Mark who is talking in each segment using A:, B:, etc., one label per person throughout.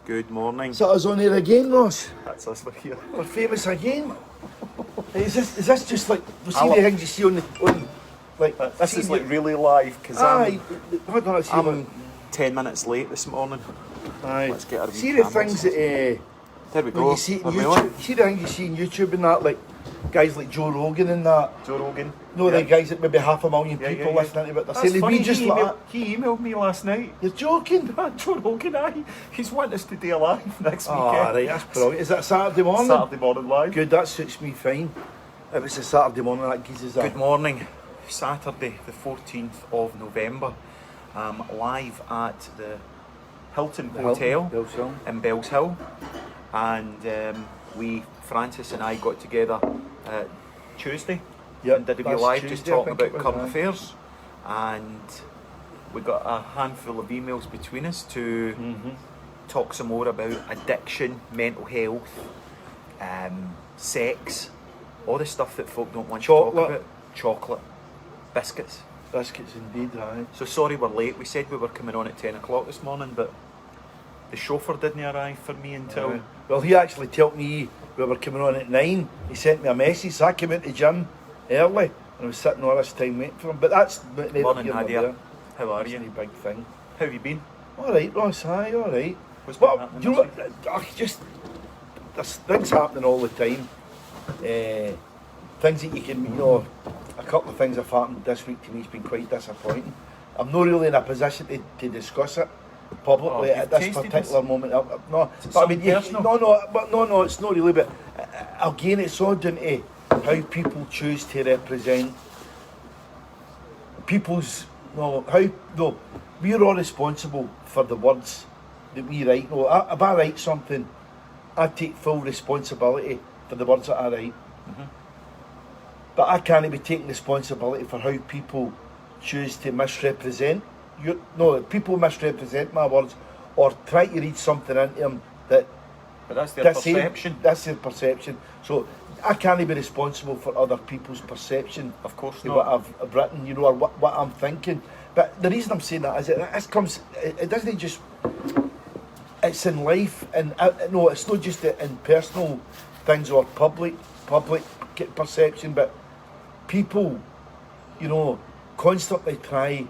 A: Good morning.
B: Is that us on here again, Ross?
A: That's us, we're here.
B: We're famous again. Is this just like the things you see on like
A: This is like really live because I'm 10 minutes late this morning.
B: Aye.
A: Let's get our
B: see
A: wee
B: the
A: cameras.
B: things that
A: There we go.
B: you see
A: Are we
B: YouTube,
A: on?
B: see the things you see on YouTube and that, like guys like Joe Rogan and that.
A: Joe Rogan.
B: No,
A: Yeah.
B: the guys that maybe 500,000
A: Yeah,
B: people
A: yeah.
B: listening to it. They're
A: That's
B: saying they'd
A: funny.
B: be just like that.
A: He emailed me last night.
B: You're joking?
A: Joe Rogan, aye. He's wanting us to do a live next
B: Oh,
A: weekend.
B: right, that's brilliant. Is that Saturday morning?
A: Saturday morning live.
B: Good, that suits me fine. If it's a Saturday morning, that gives us
A: Good morning. Saturday, the 14th of November. Live at the Hilton Hotel in Bells Hill. And Francis and I got together Tuesday.
B: Yep,
A: And did a wee
B: that's
A: live
B: Tuesday,
A: just
B: I
A: talking
B: think it
A: about
B: was,
A: current
B: aye.
A: affairs. And we got a handful of emails between us to talk some more about addiction, mental health, sex, all the stuff that folk don't want to talk about. Chocolate, biscuits.
B: Biscuits indeed, aye.
A: So sorry we're late. We said we were coming on at 10 o'clock this morning, but the chauffeur didn't arrive for me until...
B: Aye. Well, he actually told me we were coming on at 9. He sent me a message, so I came into the gym early and I was sitting all this time waiting for him. But that's...
A: Morning, Nadia. How are you?
B: That's a big thing.
A: How have you been?
B: Alright, Ross, aye, alright.
A: What's been
B: But,
A: happening
B: you know
A: this
B: what, there's things happening all the time. Things that you can, a couple of things have happened this week to me. It's been quite disappointing. I'm not really in a position to discuss it publicly at this particular moment. No, but I mean, no, it's not really. But again, it's all down to how people choose to represent people's. We're all responsible for the words that we write. No, if I write something, I take full responsibility for the words that I write. But I can't be taking responsibility for how people choose to misrepresent. People misrepresent my words or try to read something into them that...
A: But that's their perception.
B: That's their perception. So I can't be responsible for other people's perception.
A: Of course
B: of
A: not.
B: what I've written, or what I'm thinking. But the reason I'm saying that is it doesn't just... It's in life, and it's not just in personal things or public perception, but people, constantly try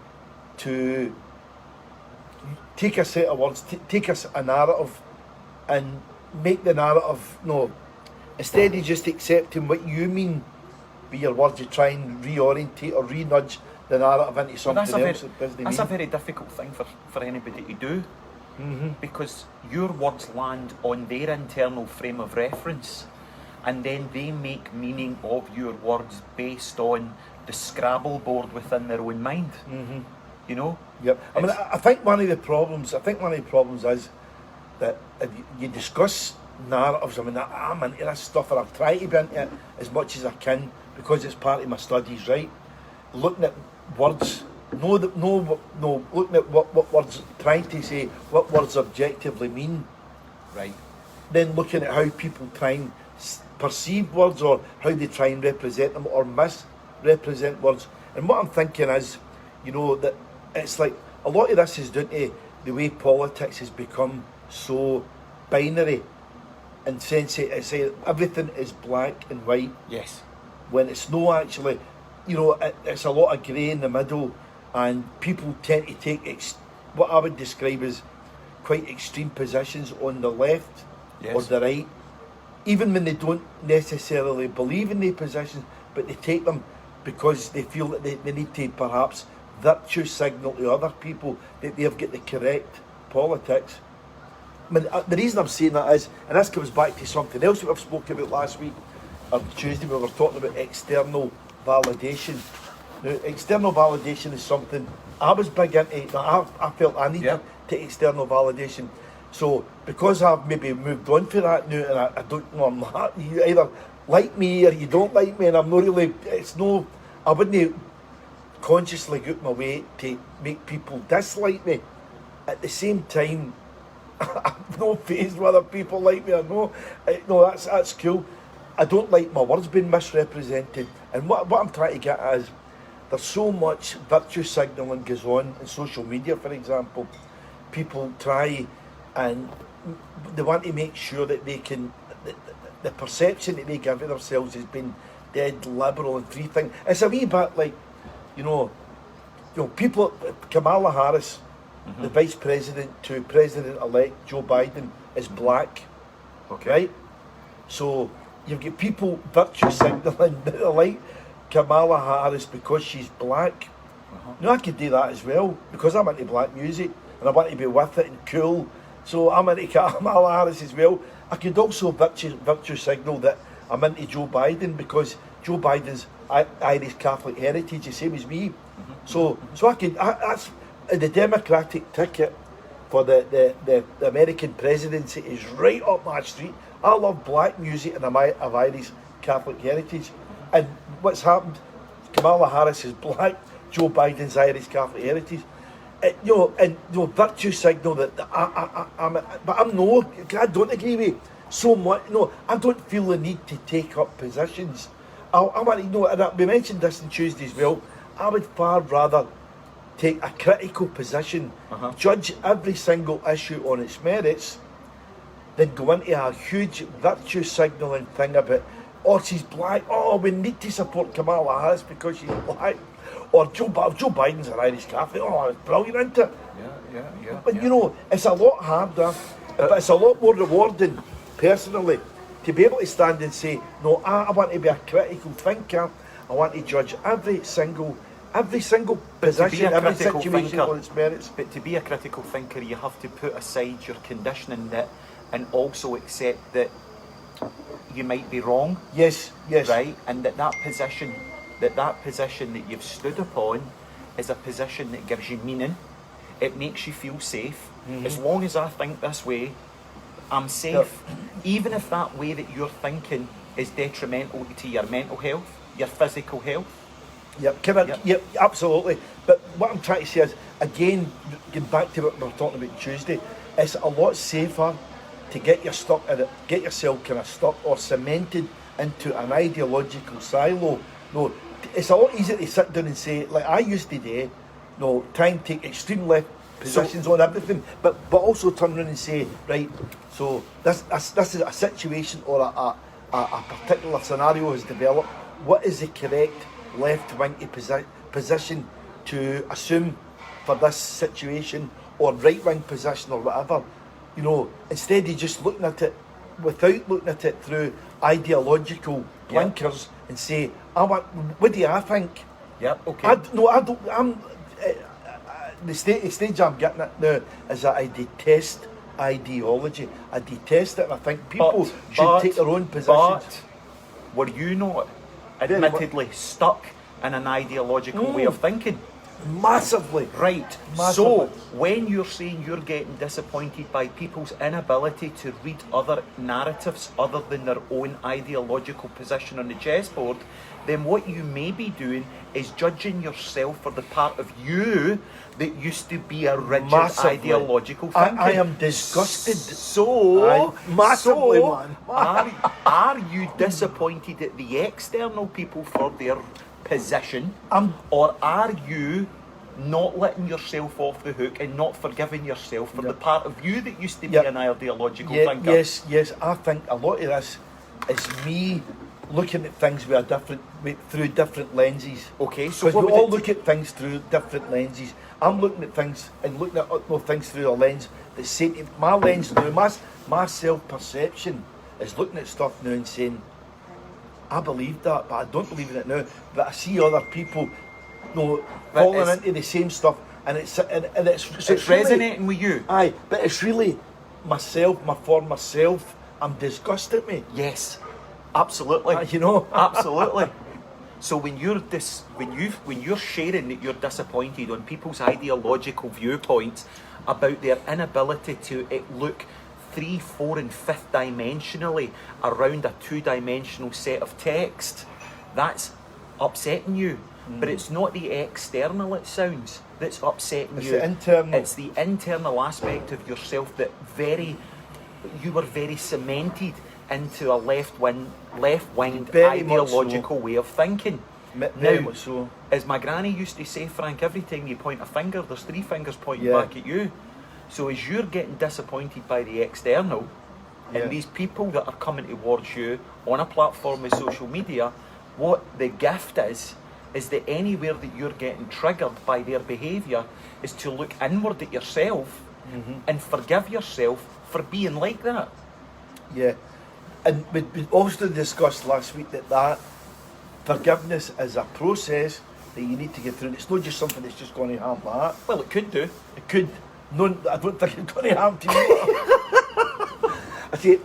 B: to take a set of words, take a narrative, and make the narrative, instead of just accepting what you mean with your words, you try and reorientate or re-nudge the narrative into something else that doesn't mean.
A: That's a very difficult thing for anybody to do, because your words land on their internal frame of reference, and then they make meaning of your words based on the Scrabble board within their own mind.
B: Yep. I mean, I think one of the problems is that if you discuss narratives. I mean, I'm into this stuff, and I've tried to be into it as much as I can because it's part of my studies, right? Looking at words, looking at what words, trying to say what words objectively mean, right? Then looking at how people try and perceive words, or how they try and represent them or misrepresent words. And what I'm thinking is, that it's like a lot of this is down to the way politics has become so binary, in sense it's everything is black and white.
A: Yes.
B: When it's no actually, it's a lot of grey in the middle, and people tend to take what I would describe as quite extreme positions on the left or the right, even when they don't necessarily believe in their positions, but they take them because they feel that they need to perhaps virtue signal to other people that they've got the correct politics. I mean, the reason I'm saying that is, and this comes back to something else that we've spoken about last week, on Tuesday, we were talking about external validation. Now, external validation is something I was big into. I felt I needed to external validation. So, because I've maybe moved on for that now, and I don't know, I'm not, you either like me or you don't like me, and I'm not really, I wouldn't consciously go out my way to make people dislike me. At the same time, I'm not fazed whether people like me or no. No, that's cool. I don't like my words being misrepresented. And what I'm trying to get at is, there's so much virtue signalling goes on in social media, for example. People try and they want to make sure that they can, the perception that they give of themselves has been dead liberal and free thing. It's a wee bit like, people, Kamala Harris, the Vice President to President-elect Joe Biden is black,
A: Okay.
B: right? So you've got people virtue signalling that they like Kamala Harris because she's black. I could do that as well because I'm into black music and I want to be with it and cool. So I'm into Kamala Harris as well. I could also virtue signal that I'm into Joe Biden because Joe Biden's Irish Catholic heritage, the same as me. So I can. That's the Democratic ticket for the American presidency is right up my street. I love black music and I'm of Irish Catholic heritage. And what's happened? Kamala Harris is black. Joe Biden's Irish Catholic heritage. Virtue signal that I don't agree with so much. No, I don't feel the need to take up positions. I want and we mentioned this on Tuesday as well. I would far rather take a critical position, judge every single issue on its merits, than go into a huge virtue signalling thing about, she's black, we need to support Kamala Harris because she's black. Or Joe Biden's an Irish Catholic. It's brilliant, isn't it?
A: Yeah.
B: But it's a lot harder, but it's a lot more rewarding, personally, to be able to stand and say, no, I want to be a critical thinker. I want to judge every single position, every situation on its merits.
A: But to be a critical thinker, you have to put aside your conditioning and also accept that you might be wrong.
B: Yes.
A: Right, and that position that you've stood upon is a position that gives you meaning. It makes you feel safe. As long as I think this way, I'm safe. Even if that way that you're thinking is detrimental to your mental health, your physical health.
B: Yep, absolutely. But what I'm trying to say is, again, getting back to what we were talking about Tuesday, it's a lot safer to get yourself kind of stuck or cemented into an ideological silo. No, it's a lot easier to sit down and say, like I used to do, try and take extreme left positions on everything, but also turn around and say, right, so this is a situation or a particular scenario has developed. What is the correct left-wing position to assume for this situation, or right-wing position, or whatever? Instead of just looking at it without looking at it through ideological blinkers and say, what do I think?
A: Yep, okay.
B: The stage I'm getting at now is that I detest ideology. I detest it, and I think people should take their own positions.
A: But were you not admittedly stuck in an ideological way of thinking?
B: Massively.
A: Right.
B: Massively.
A: So when you're saying you're getting disappointed by people's inability to read other narratives other than their own ideological position on the chessboard, then what you may be doing is judging yourself for the part of you that used to be a rigid ideological thinker.
B: I am disgusted. Massively, man.
A: Are you disappointed at the external people for their position, or are you not letting yourself off the hook and not forgiving yourself for the part of you that used to be an ideological thinker?
B: Yes. I think a lot of this is me looking at things through different lenses.
A: Okay, so
B: we all look at things through different lenses. I'm looking at things things through a lens that's saying, my lens now, my self-perception is looking at stuff now and saying, I believe that, but I don't believe in it now. But I see other people, falling into the same stuff, and it's
A: really, resonating with you.
B: Aye, but it's really myself, my former self. I'm disgusted, mate.
A: Yes, absolutely. Absolutely. So when you're sharing that you're disappointed on people's ideological viewpoints about their inability to look 3, 4 and 5th dimensionally around a 2-dimensional set of text, that's upsetting you. But it's not the external, it sounds, that's upsetting you.
B: The internal.
A: It's the internal aspect of yourself that you were very cemented into a left-winged ideological way of thinking.
B: Very much so.
A: As my granny used to say, Frank, every time you point a finger, there's 3 fingers pointing back at you. So as you're getting disappointed by the external,
B: Yeah.
A: and these people that are coming towards you on a platform of social media, what the gift is that anywhere that you're getting triggered by their behaviour is to look inward at yourself and forgive yourself for being like that.
B: Yeah. And we also discussed last week that forgiveness is a process that you need to get through. It's not just something that's just going to happen like that.
A: Well, it could do.
B: It could. No, I don't think it's going to happen to you. I say,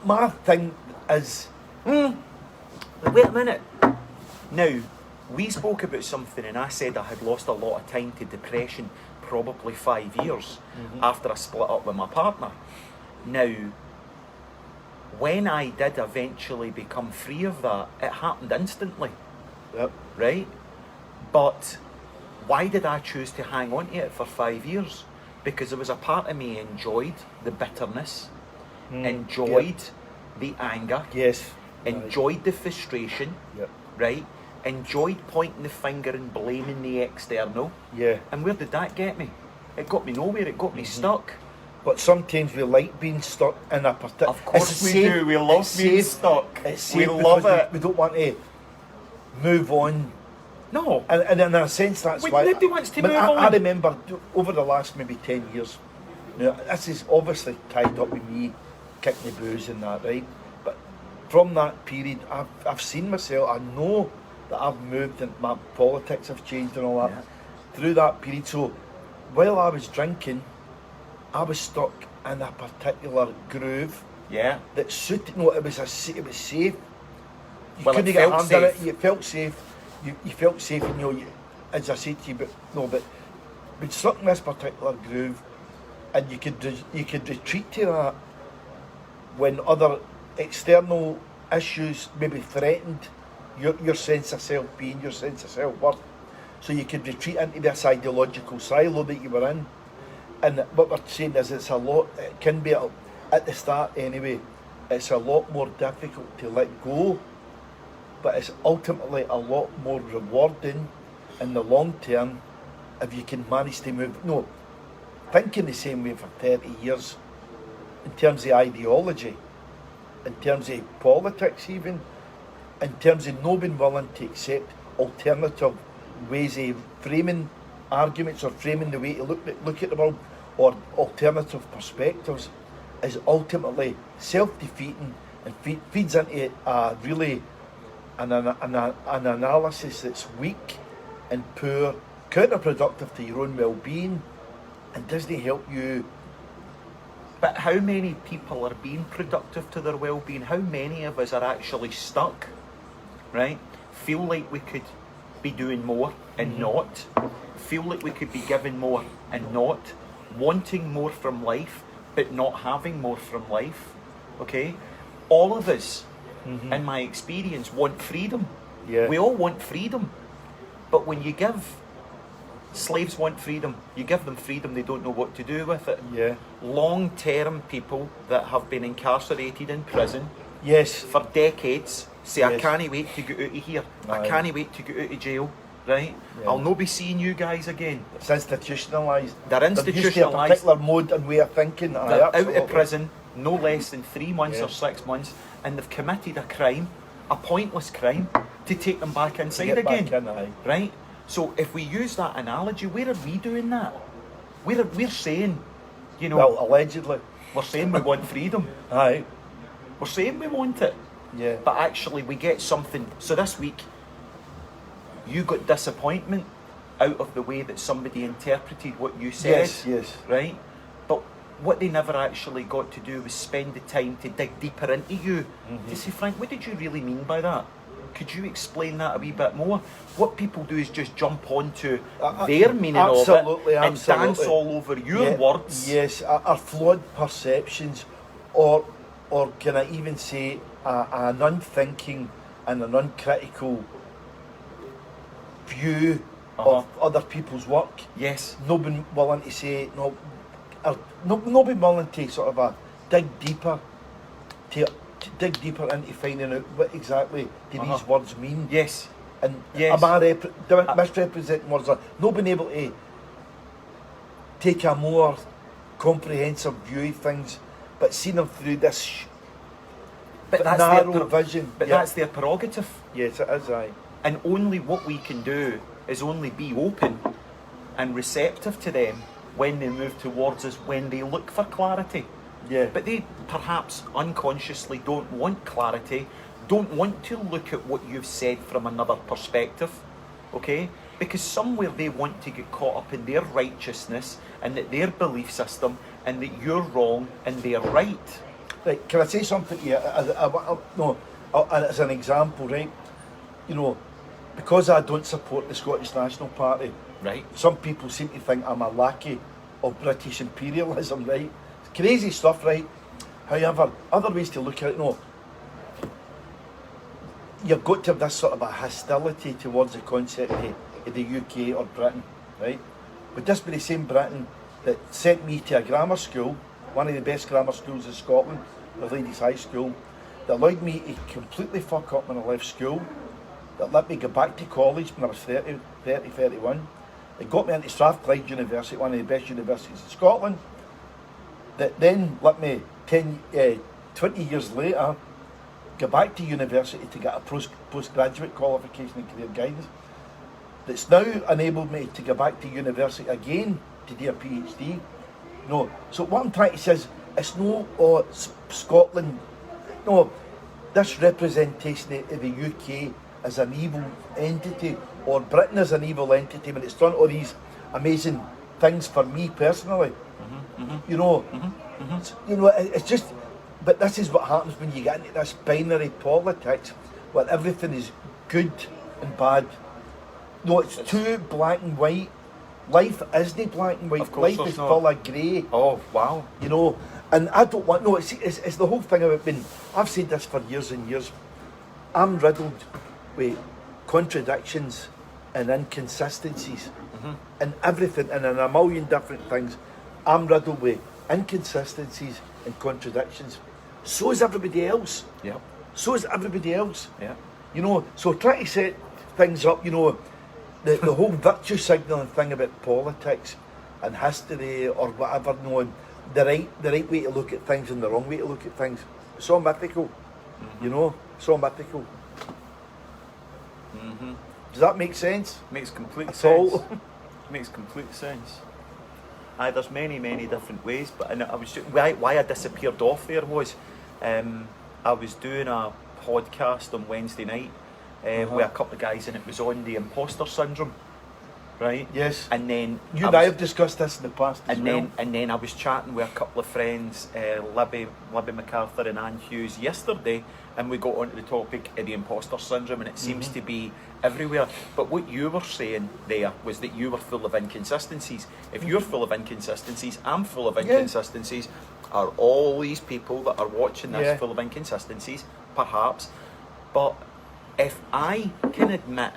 B: my thing is...
A: Wait a minute. Now, we spoke about something and I said I had lost a lot of time to depression, probably 5 years after I split up with my partner. Now, when I did eventually become free of that, it happened instantly.
B: Yep.
A: Right? But why did I choose to hang on to it for 5 years? Because there was a part of me enjoyed the bitterness, enjoyed the anger,
B: Yes.
A: enjoyed the frustration,
B: Yep.
A: right? Enjoyed pointing the finger and blaming the external.
B: Yeah.
A: And where did that get me? It got me nowhere, it got me stuck.
B: But sometimes we like being stuck in a particular...
A: Of course we do, we love being stuck.
B: It's
A: We
B: safe
A: love
B: because
A: it.
B: We don't want to move on.
A: No.
B: And in a sense, that's
A: Wait,
B: why...
A: nobody wants to
B: But
A: move
B: I
A: on.
B: remember over the last maybe 10 years, now, this is obviously tied up with me kicking the booze and that, right? But from that period, I've seen myself, I know that I've moved and my politics have changed and all that through that period. So while I was drinking, I was stuck in a particular groove
A: Yeah.
B: that suited. No, it was safe. You
A: Well,
B: couldn't
A: it
B: get a
A: felt
B: hand on it.
A: safe.
B: You felt safe. You felt safe, and as I said to you, but we'd stuck in this particular groove, and you could retreat to that when other external issues maybe threatened your sense of self-being, your sense of self-worth. So you could retreat into this ideological silo that you were in. And what we're saying is it can be, at the start anyway, it's a lot more difficult to let go, but it's ultimately a lot more rewarding in the long term if you can manage to move. No, thinking the same way for 30 years, in terms of ideology, in terms of politics even, in terms of not being willing to accept alternative ways of framing arguments or framing the way to look at the world, or alternative perspectives, is ultimately self-defeating and feeds into really an analysis that's weak and poor, counterproductive to your own well-being, and doesn't help you.
A: But how many people are being productive to their well-being? How many of us are actually stuck, right? Feel like we could be doing more and not. Feel like we could be giving more and not. Wanting more from life, but not having more from life, okay? All of us, in my experience, want freedom.
B: Yeah.
A: We all want freedom. But when you give... Slaves want freedom. You give them freedom, they don't know what to do with it.
B: Yeah.
A: Long-term people that have been incarcerated in prison
B: Yes.
A: for decades say, I
B: Yes.
A: can't wait to get out of here. I
B: Aye.
A: can't wait to get out of jail, right?
B: Yeah.
A: I'll not be seeing you guys again.
B: It's institutionalised.
A: They're
B: They're used to a
A: institutionalised.
B: particular mode and way of thinking. Aye,
A: They're out
B: absolutely.
A: of prison no less than 3 months
B: Yeah.
A: or 6 months, and they've committed a crime, a pointless crime, to take them back
B: To
A: inside
B: get
A: again.
B: back in, aye.
A: Right? So if we use that analogy, where are we doing that? We're saying, you know,
B: Well, allegedly.
A: we're saying we want freedom.
B: Aye.
A: We're saying we want it.
B: Yeah.
A: But actually we get something. So this week, you got disappointment out of the way that somebody interpreted what you said.
B: Yes.
A: Right? But what they never actually got to do was spend the time to dig deeper into you. To say, Frank, what did you really mean by that? Could you explain that a wee bit more? What people do is just jump onto their meaning
B: absolutely,
A: of it and
B: absolutely.
A: dance all over your
B: Yeah,
A: words.
B: Yes, are flawed perceptions, or can I even say an unthinking and an uncritical view of other people's work.
A: Yes.
B: Not being willing to say not being willing to sort of dig deeper into finding out what exactly do these words mean.
A: Yes.
B: And
A: Yes.
B: am I misrepresenting words? Or not being able to take a more comprehensive view of things, but seeing them through this
A: but that's
B: narrow vision.
A: But that's their prerogative.
B: Yes, it is, aye.
A: And only what we can do is only be open and receptive to them when they move towards us, when they look for clarity.
B: Yeah.
A: But they perhaps unconsciously don't want clarity, don't want to look at what you've said from another perspective, okay? Because somewhere they want to get caught up in their righteousness and that their belief system and that you're wrong and they're right.
B: Right, can I say something here? As an example, right? You know, because I don't support the Scottish National Party,
A: right?
B: Some people seem to think I'm a lackey of British imperialism, right? It's crazy stuff, right? However, other ways to look at it, no. You've got to have this sort of a hostility towards the concept of the UK or Britain, right? Would this be the same Britain that sent me to a grammar school, one of the best grammar schools in Scotland, the Ladies' High School, that allowed me to completely fuck up when I left school, that let me go back to college when I was 31. It got me into Strathclyde University, one of the best universities in Scotland, that then let me 20 years later go back to university to get a postgraduate qualification in career guidance. That's now enabled me to go back to university again to do a PhD. No, so what I'm trying to say is, it's no Scotland, no, this representation of the UK as an evil entity, or Britain as an evil entity, when it's done all these amazing things for me personally. You know, you know, it's just, but this is what happens when you get into this binary politics where everything is good and bad. No, it's too black and white. Life isn't black and white. Life is full of grey.
A: Oh, wow.
B: You know, and I don't want, no, it's the whole thing about being, I've said this for years and years, I'm riddled with contradictions and inconsistencies and everything, and in a million different things. I'm riddled with inconsistencies and contradictions. So is everybody else.
A: Yeah.
B: So is everybody else.
A: Yeah.
B: You know, so try to set things up, you know, the whole virtue signalling thing about politics and history or whatever, knowing the right way to look at things and the wrong way to look at things. It's all mythical. You know, it's all mythical. Does that make sense?
A: Makes complete
B: At
A: sense.
B: all?
A: Makes complete sense. Aye, there's many different ways, but I was why I disappeared off there was I was doing a podcast on Wednesday night with a couple of guys, and it was on the imposter syndrome, right?
B: Yes.
A: And then
B: you and I have discussed this in the past as well.
A: And then I was chatting with a couple of friends, Libby MacArthur and Anne Hughes yesterday, and we got onto the topic of the imposter syndrome, and it seems to be everywhere. But what you were saying there was that you were full of inconsistencies. If you're full of inconsistencies, I'm full of inconsistencies. Are all these people that are watching this full of inconsistencies? Perhaps. But if I can admit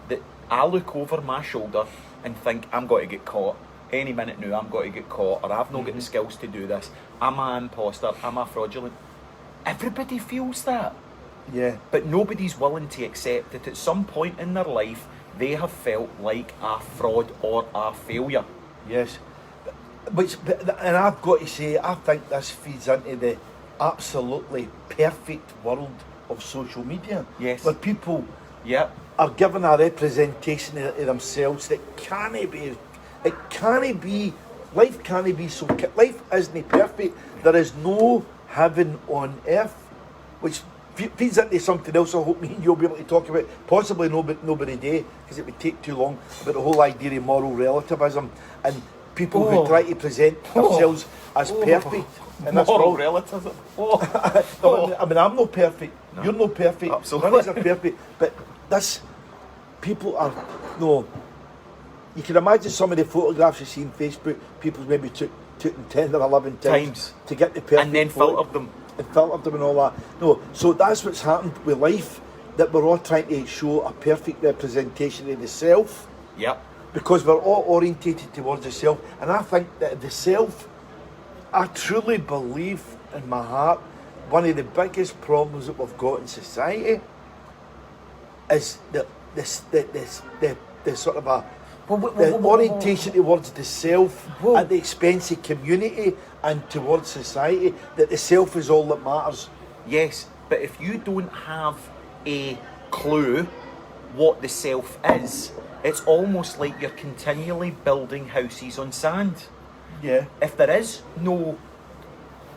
A: that I look over my shoulder and think I'm going to get caught any minute now, I'm going to get caught, or I've not got the skills to do this, I'm an imposter, I'm a fraudulent. Everybody feels that.
B: Yeah.
A: But nobody's willing to accept that at some point in their life they have felt like a fraud or a failure.
B: Yes. And I've got to say, I think this feeds into the absolutely perfect world of social media.
A: Yes.
B: Where people are given a representation of themselves that life can't be so, life isn't perfect. There is no heaven on earth, which feeds into something else I hope me and you'll be able to talk about, possibly nobody day, because it would take too long, about the whole idea of moral relativism and people who try to present themselves as perfect. And
A: moral relativism.
B: I mean, I'm not perfect. No. You're not perfect.
A: Absolutely.
B: None of us are perfect. But people are, no. You can imagine some of the photographs you see on Facebook, people maybe took them 10 or 11 times to get the perfect
A: and then filtered them.
B: And filtered them and all that. No, so that's what's happened with life, that we're all trying to show a perfect representation of the self.
A: Yep.
B: Because we're all orientated towards the self. And I think that the self, I truly believe in my heart, one of the biggest problems that we've got in society is the sort of the orientation towards the self
A: Whoa.
B: at the expense of community and towards society, that the self is all that matters.
A: Yes, but if you don't have a clue what the self is, it's almost like you're continually building houses on sand.
B: Yeah.
A: If there is no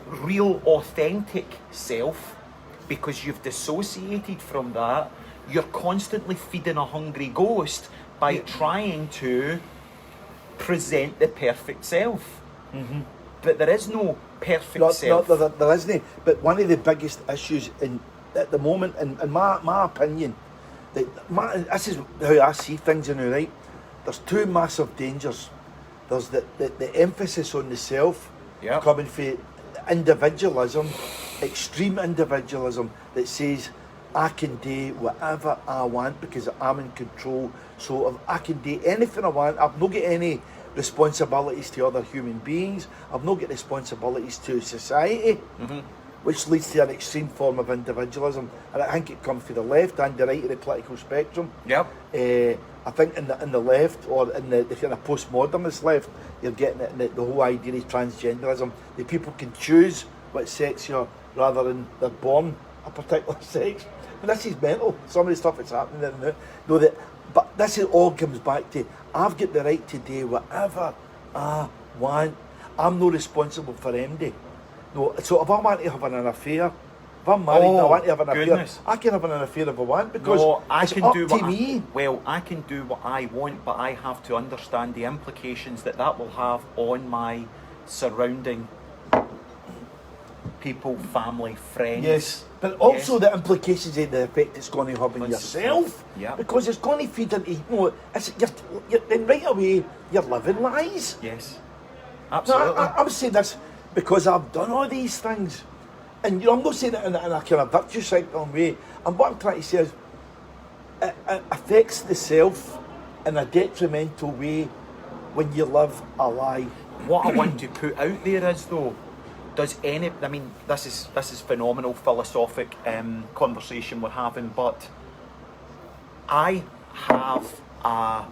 A: real authentic self, because you've dissociated from that, you're constantly feeding a hungry ghost by trying to present the perfect self. Mm-hmm. But there is no perfect self.
B: There isn't. But one of the biggest issues at the moment, in my opinion, this is how I see things in right. There's two massive dangers. There's the emphasis on the self, coming from individualism, extreme individualism that says I can do whatever I want because I'm in control. So if I can do anything I want, I've not got any responsibilities to other human beings. I've not got responsibilities to society, which leads to an extreme form of individualism. And I think it comes from the left and the right of the political spectrum.
A: Yep.
B: I think in the left, or in the kind of postmodernist left, you're getting it in the whole idea of transgenderism. The people can choose what sex you're rather than they're born a particular sex. But this is mental. Some of the stuff that's happening there now. But this all comes back to I've got the right to do whatever I want. I'm not responsible for MD. No, so if I want to have an affair, if I'm married and I want to have an affair, I can have an affair if I want because it's up to me.
A: I can do what I want, but I have to understand the implications that will have on my surrounding people, family, friends.
B: Yes, but also the implications of the effect it's going to have on yourself.
A: Yeah.
B: Because it's going to feed into, then right away, you're living lies.
A: Yes, absolutely.
B: No, I'm saying this because I've done all these things. And I'm not saying it in a kind of virtue cycle way. And what I'm trying to say is, it affects the self in a detrimental way when you live a lie.
A: What I want to put out there is though, this is phenomenal philosophic conversation we're having, but I have a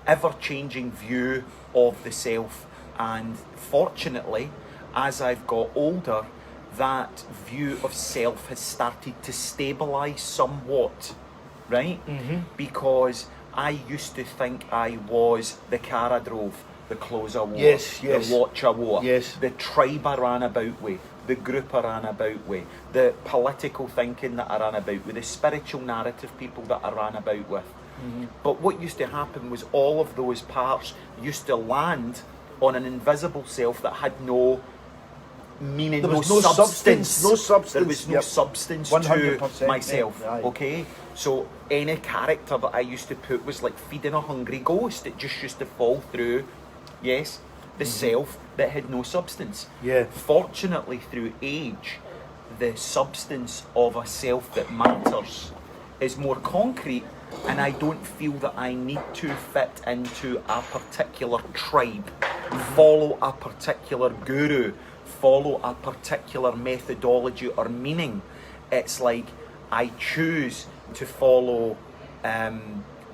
A: ever-changing view of the self, and fortunately, as I've got older, that view of self has started to stabilise somewhat, right? Mm-hmm. Because I used to think I was the car I drove, the clothes I wore, the watch I wore, the tribe I ran about with, the group I ran about with, the political thinking that I ran about with, the spiritual narrative people that I ran about with. Mm-hmm. But what used to happen was all of those parts used to land on an invisible self that had no meaning, no substance. There was no substance to myself.
B: Right.
A: Okay, so any character that I used to put was like feeding a hungry ghost. It just used to fall through. Yes, the self that had no substance.
B: Yeah.
A: Fortunately, through age, the substance of a self that matters is more concrete, and I don't feel that I need to fit into a particular tribe, follow a particular guru, follow a particular methodology or meaning. It's like I choose to follow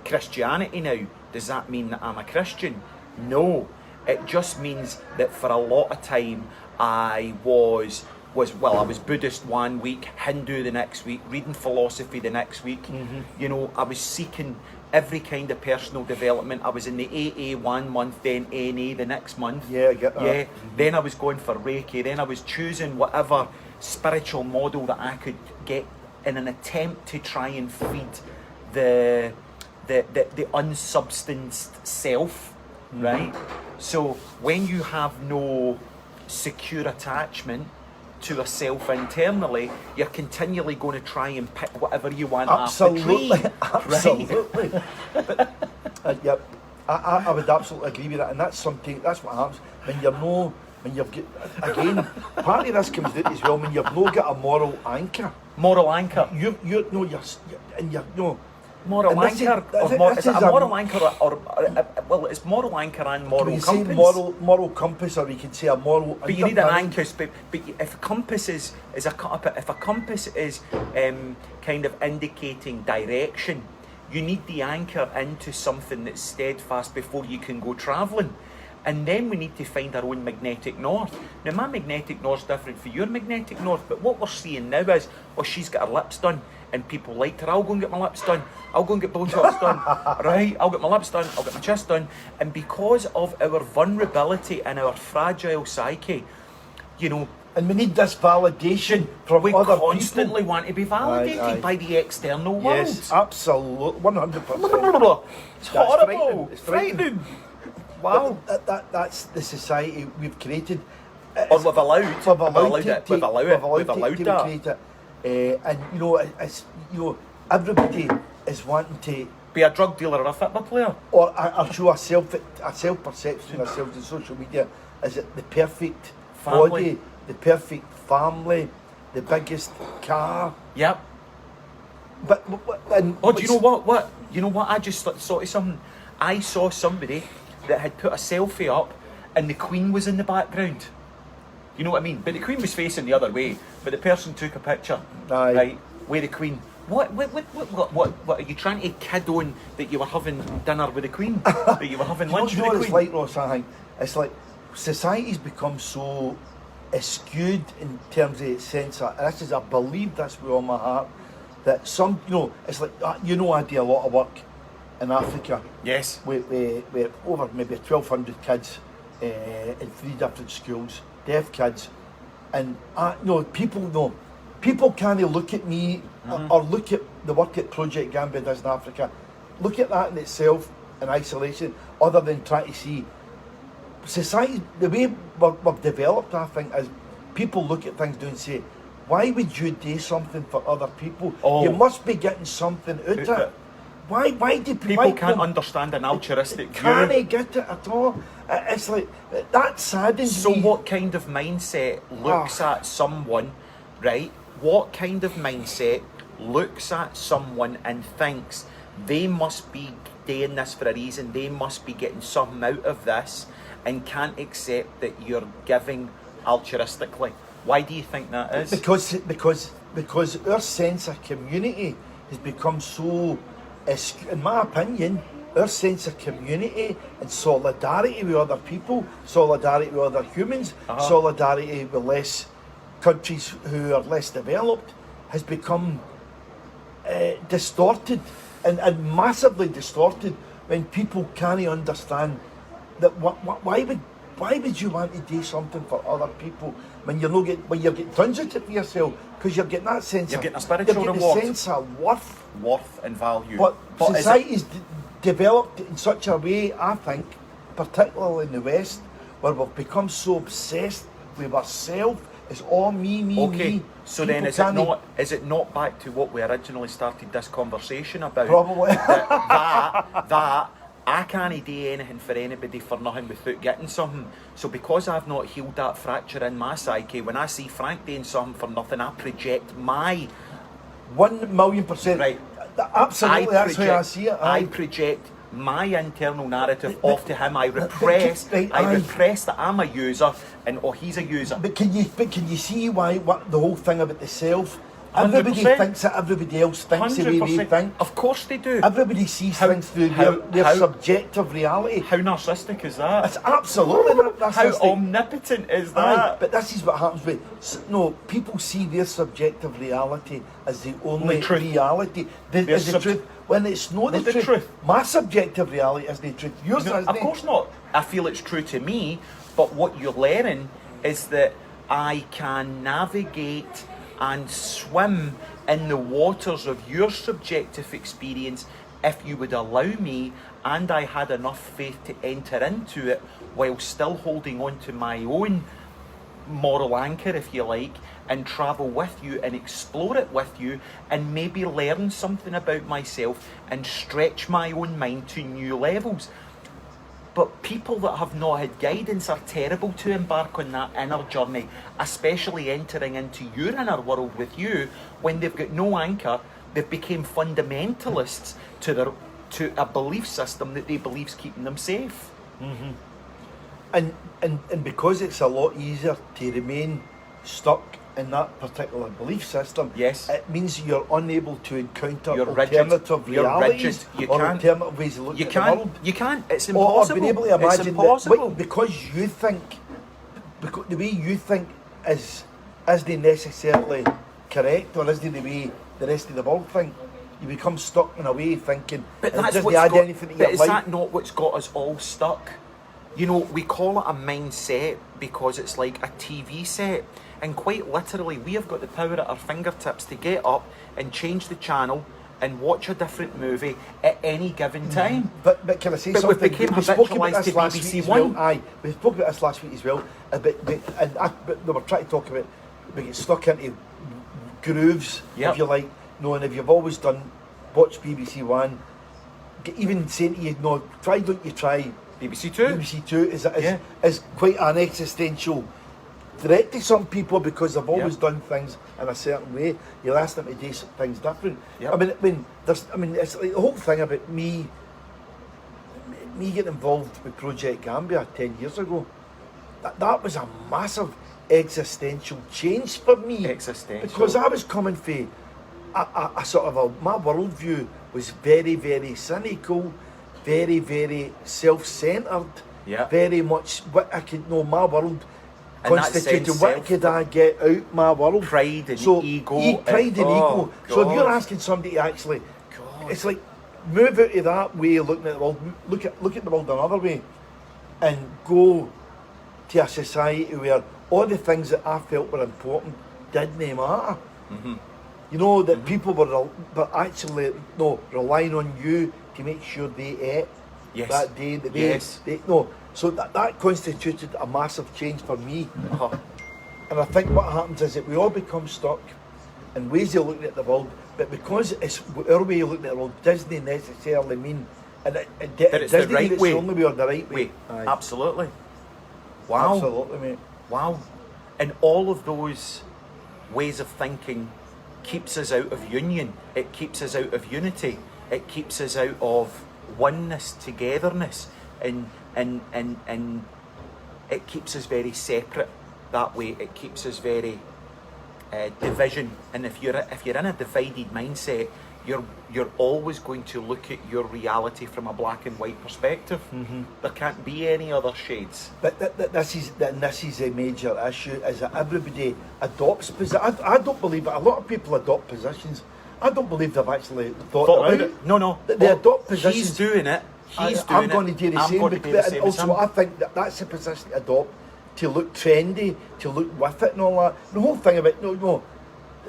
A: Christianity now. Does that mean that I'm a Christian? No. It just means that for a lot of time I was Buddhist one week, Hindu the next week, reading philosophy the next week. Mm-hmm. You know, I was seeking every kind of personal development. I was in the AA 1 month, then NA the next month.
B: Yeah, I get that.
A: Yeah. Mm-hmm. Then I was going for Reiki. Then I was choosing whatever spiritual model that I could get in an attempt to try and feed the unsubstanced self, right? So when you have no secure attachment to a self internally, you're continually going to try and pick whatever you want off the tree.
B: Absolutely. But, yep, I would absolutely agree with that, and that's what happens when you've got, again, part of this comes out as well when you've not got a moral anchor.
A: Moral anchor. Moral anchor. Is it a moral anchor or it's moral anchor and moral compass?
B: Moral compass, or you can say a moral.
A: But you need an anchor. But if a compass is kind of indicating direction, You need the anchor into something that's steadfast before you can go travelling. And then we need to find our own magnetic north. Now, my magnetic north's different for your magnetic north, but what we're seeing now is, oh, she's got her lips done, and people like her. I'll go and get my lips done. I'll go and get Botox done. Right? I'll get my lips done. I'll get my chest done. And because of our vulnerability and our fragile psyche, you know,
B: and we need this validation from
A: we
B: other
A: constantly
B: people.
A: want to be validated
B: Aye.
A: by the external world.
B: Yes, absolutely, 100%.
A: It's horrible. It's frightening. Wow.
B: That's the society we've created.
A: Or we've allowed
B: We've allowed
A: it. We've allowed that.
B: Create it. And you know, it's, you know, everybody is wanting to
A: Be a drug dealer or a football player.
B: or show a self perception of ourselves in social media. Is it the perfect
A: Family.
B: body, the perfect family, the biggest car?
A: Yep.
B: But and
A: Oh, do you know what? You know what? I just saw something. I saw somebody that had put a selfie up, and the Queen was in the background. You know what I mean? But the Queen was facing the other way. But the person took a picture,
B: Aye.
A: right, with the Queen. What are you trying to kid on that you were having dinner with the Queen? That you were having lunch
B: you know
A: with
B: what
A: the
B: it's
A: Queen?
B: like, Ross? I think it's like society's become so skewed in terms of its sense of, and this is, I believe this with all my heart, that some, you know, it's like, you know, I do a lot of work in Africa
A: Yes.
B: with over maybe 1,200 kids in 3 different schools, deaf kids, and people can't look at me or look at the work that Project Gambia does in Africa, look at that in itself in isolation, other than trying to see society, the way we're developed, I think, is people look at things and say, why would you do something for other people?
A: Oh.
B: You must be getting something out of it. Why do
A: People can't understand an altruistic view.
B: Can't get it at all. It's like, that saddens
A: So
B: me.
A: what kind of mindset looks at someone, right? What kind of mindset looks at someone and thinks they must be doing this for a reason, they must be getting something out of this, and can't accept that you're giving altruistically? Why do you think that is?
B: Because our sense of community has become so, in my opinion, our sense of community and solidarity with other people, solidarity with other humans, solidarity with less countries who are less developed, has become distorted and massively distorted when people can't understand that why would you want to do something for other people when you're getting tons of it for yourself, because you're getting that sense
A: You're
B: of,
A: getting a spiritual
B: you're getting
A: reward.
B: a sense of worth.
A: And value.
B: But
A: is it-
B: society's developed in such a way, I think, particularly in the West, where we've become so obsessed with ourselves. It's all me,
A: Okay,
B: me.
A: so then is it not back to what we originally started this conversation about?
B: Probably.
A: that I can't do anything for anybody for nothing without getting something. So because I've not healed that fracture in my psyche, when I see Frank doing something for nothing, I project my
B: 1,000,000%.
A: right.
B: Absolutely, that's how I see it.
A: I project my internal narrative off to him. I repress.
B: Right,
A: I
B: aye.
A: repress that I'm a user and he's a user.
B: But can you see what the whole thing about the self? Everybody
A: 100%.
B: thinks that everybody else thinks the way they
A: 100%.
B: think.
A: Of course they do.
B: Everybody sees
A: How-
B: things through
A: how-
B: their
A: how-
B: subjective reality.
A: How narcissistic is that?
B: It's absolutely not
A: How
B: narcissistic.
A: omnipotent is
B: Aye,
A: that?
B: but this is what happens with people see their subjective reality as the only
A: truth.
B: reality. Is the truth when it's not
A: Not
B: the
A: the
B: truth.
A: truth.
B: My subjective reality is the truth. Yours
A: No,
B: is
A: of course not. I feel it's true to me, but what you're learning is that I can navigate and swim in the waters of your subjective experience if you would allow me, and I had enough faith to enter into it while still holding on to my own moral anchor, if you like, and travel with you and explore it with you and maybe learn something about myself and stretch my own mind to new levels. But people that have not had guidance are terrible to embark on that inner journey, especially entering into your inner world with you when they've got no anchor. They've become fundamentalists to a belief system that they believe's keeping them safe.
B: And because it's a lot easier to remain stuck in that particular belief system,
A: yes,
B: it means you're unable to encounter
A: you're
B: alternative
A: rigid.
B: realities
A: You
B: or
A: can't.
B: alternative ways of looking at the world.
A: You can't. It's impossible.
B: Or being able to imagine
A: it's impossible.
B: that because you think, because the way you think isn't necessarily correct, or isn't the way the rest of the world think. You become stuck in a way thinking,
A: but
B: it
A: that's
B: doesn't
A: what's
B: add
A: got,
B: anything to
A: but
B: your
A: is
B: life.
A: that not what's got us all stuck? You know, we call it a mindset because it's like a TV set, and quite literally we have got the power at our fingertips to get up and change the channel and watch a different movie at any given time.
B: But can I say
A: But
B: something?
A: we became habitualised to
B: last
A: BBC
B: week as
A: One.
B: well. Aye, we spoke about this last week as well. But we were trying to talk about, we get stuck into grooves,
A: Yep.
B: if you like. No, and if you've always watch BBC One, even saying to you, no, don't you try
A: BBC Two.
B: BBC Two is quite an existential threat to some people because they've always done things in a certain way. You'll ask them to do things different.
A: Yep.
B: I mean, it's like the whole thing about me getting involved with Project Gambia 10 years ago. That was a massive existential change for me.
A: Existential.
B: Because I was coming from a sort of my worldview was very, very cynical, very, very self-centred, very much what I could know. My world constituted what could I get out my world.
A: Pride and ego.
B: Pride and ego.
A: God.
B: So if you're asking somebody to actually, it's like move out of that way of looking at the world, look at the world another way, and go to a society where all the things that I felt were important didn't matter.
A: Mm-hmm.
B: You know, that people were actually relying on you to make sure they ate that day. So that constituted a massive change for me.
A: Uh-huh.
B: And I think what happens is that we all become stuck in ways of looking at the world, but because it's our way of looking at the world doesn't necessarily mean that
A: it's the right way.
B: It's only way or the right way.
A: Absolutely. Wow.
B: Absolutely, mate.
A: Wow. And all of those ways of thinking keeps us out of union. It keeps us out of unity. It keeps us out of oneness, togetherness, and it keeps us very separate that way. It keeps us very division. And if you're in a divided mindset, you're always going to look at your reality from a black and white perspective. Mm-hmm. There can't be any other shades.
B: But this is a major issue, is that everybody adopts positions. I don't believe it. A lot of people adopt positions. I don't believe they've actually thought about it.
A: No.
B: They adopt positions.
A: He's doing it.
B: I'm going to do the same. And also, I think that's a position to adopt, to look trendy, to look with it and all that. The whole thing about, no.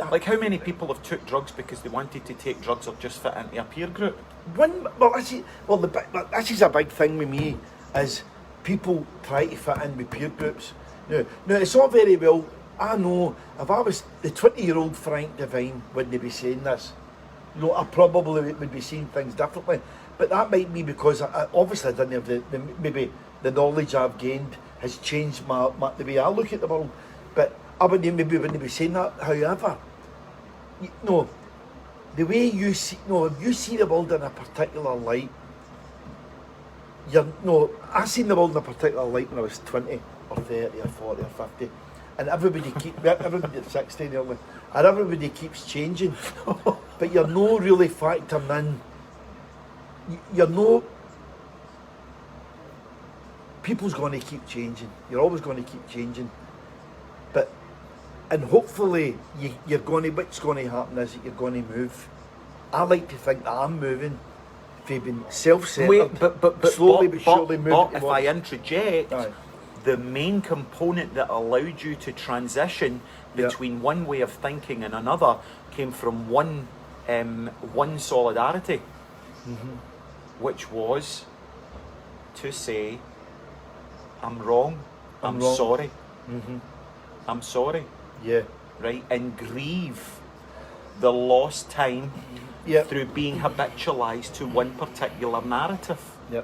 A: Like how many people have took drugs because they wanted to take drugs or just fit into a peer group?
B: This is a big thing with me, is people try to fit in with peer groups. Now it's all very well. I know if I was the 20-year-old Frank Devine, wouldn't be saying this. I probably would be seeing things differently. But that might be because I obviously didn't have maybe the knowledge I've gained has changed the way I look at the world. But I wouldn't be saying that. However, the way you see, if you see the world in a particular light, I seen the world in a particular light when I was 20 or 30 or 40 or 50, and everybody at 60 nearly, and everybody keeps changing, but you're no really factoring in. People's going to keep changing. You're always going to keep changing, and hopefully what's going to happen is that you're going to move. I like to think that I'm moving from being self-centred,
A: but
B: slowly but surely moving.
A: But if I interject, the main component that allowed you to transition between one way of thinking and another came from one solidarity, which was to say, I'm wrong, I'm sorry. I'm sorry.
B: Yeah.
A: Right? And grieve the lost time through being habitualised to one particular narrative.
B: Yeah.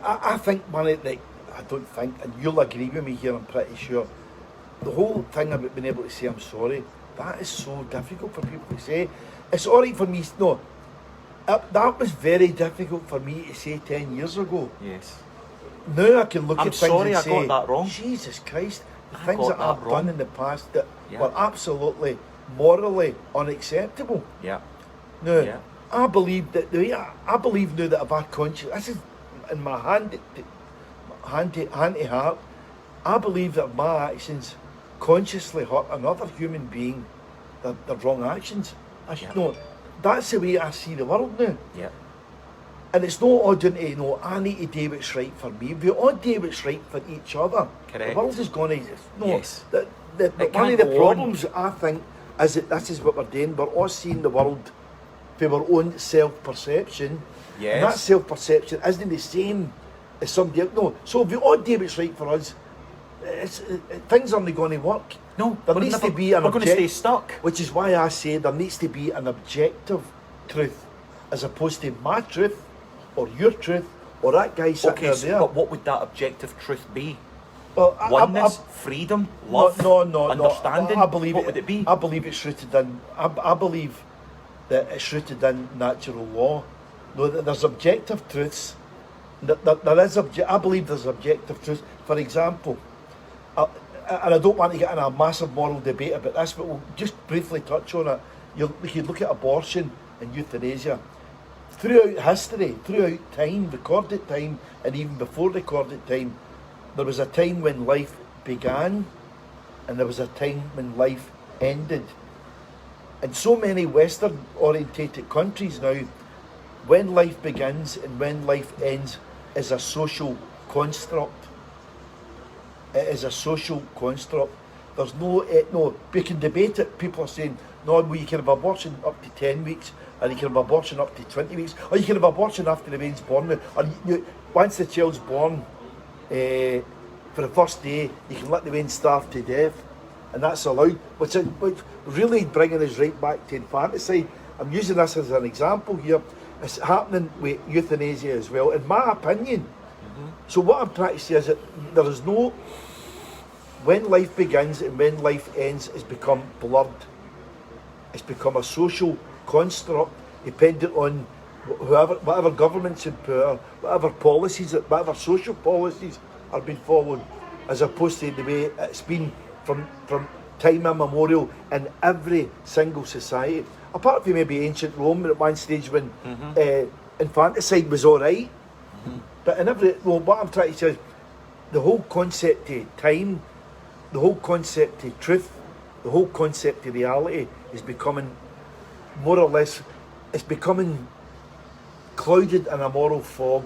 B: I think I don't think, and you'll agree with me here, I'm pretty sure, the whole thing about being able to say I'm sorry, that is so difficult for people to say. It's alright for me, that was very difficult for me to say 10 years ago.
A: Yes.
B: Now I can look at things and say,
A: I got that wrong.
B: Jesus Christ, the things that I've done in the past that were absolutely morally unacceptable.
A: Yeah.
B: Now, I believe that I believe now that if I conscious, this is in my hand to heart, I believe that if my actions consciously hurt another human being, they're wrong actions. No, that's the way I see the world now.
A: Yeah.
B: And it's no ordinary, I need to do what's right for me. We all do what's right for each other.
A: Correct.
B: The world is going to...
A: Yes.
B: One of the problems, I think, is that this is what we're doing. We're all seeing the world for our own self-perception.
A: Yes.
B: And that self-perception isn't the same as somebody else. No, so if we all do what's right for us, things aren't going to work.
A: No,
B: there needs to be an
A: we're going to stay stuck.
B: Which is why I say there needs to be an objective truth, as opposed to my truth, or your truth, or that guy sitting there.
A: But what would that objective truth be?
B: Well,
A: oneness, freedom, love, understanding.
B: I believe
A: what would it be?
B: I believe it's rooted in. I believe that it's rooted in natural law. No, that there's objective truths. There is I believe there's objective truths. For example, and I don't want to get in a massive moral debate about this, but we'll just briefly touch on it. You could look at abortion and euthanasia. Throughout history, throughout time, recorded time, and even before recorded time, there was a time when life began, and there was a time when life ended. In so many Western-orientated countries now, when life begins and when life ends is a social construct. It is a social construct. There's no, we can debate it. People are saying, no, well, you can have abortion up to 10 weeks, or you can have abortion up to 20 weeks, or you can have abortion after the baby's born. Or once the child's born, for the first day, you can let the baby starve to death, and that's allowed. Which really bringing us right back to infanticide. I'm using this as an example here. It's happening with euthanasia as well, in my opinion. Mm-hmm. So what I'm trying to say is that there is no... When life begins and when life ends, it's become blurred. It's become a social construct dependent on whatever government's in power, whatever policies, whatever social policies are being followed, as opposed to the way it's been from time immemorial in every single society. Apart from maybe ancient Rome at one stage when infanticide was all right. Mm-hmm. But in what I'm trying to say is the whole concept of time, the whole concept of truth, the whole concept of reality is becoming more or less, it's becoming clouded in a moral fog,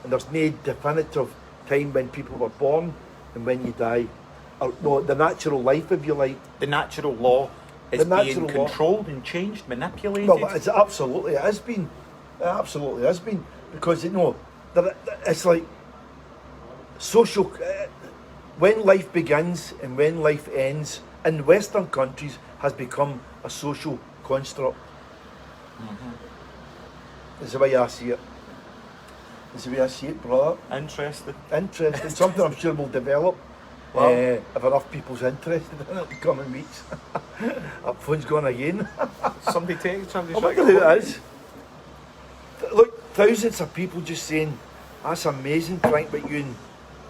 B: and there's no definitive time when people were born and when you die. Or, no, the natural life, if you like.
A: The natural law is being controlled and changed, manipulated.
B: Well, it has been. It absolutely has been. Because, it's like social... when life begins and when life ends, in Western countries, has become a social construct. Mm-hmm. That's the way I see it. That's the way I see it, brother.
A: Interesting.
B: Something I'm sure will develop. Well, if enough people's interested in it in the coming weeks. That phone's gone again.
A: Somebody text,
B: I wonder who it is. Look, thousands of people just saying, that's amazing, Frank, what you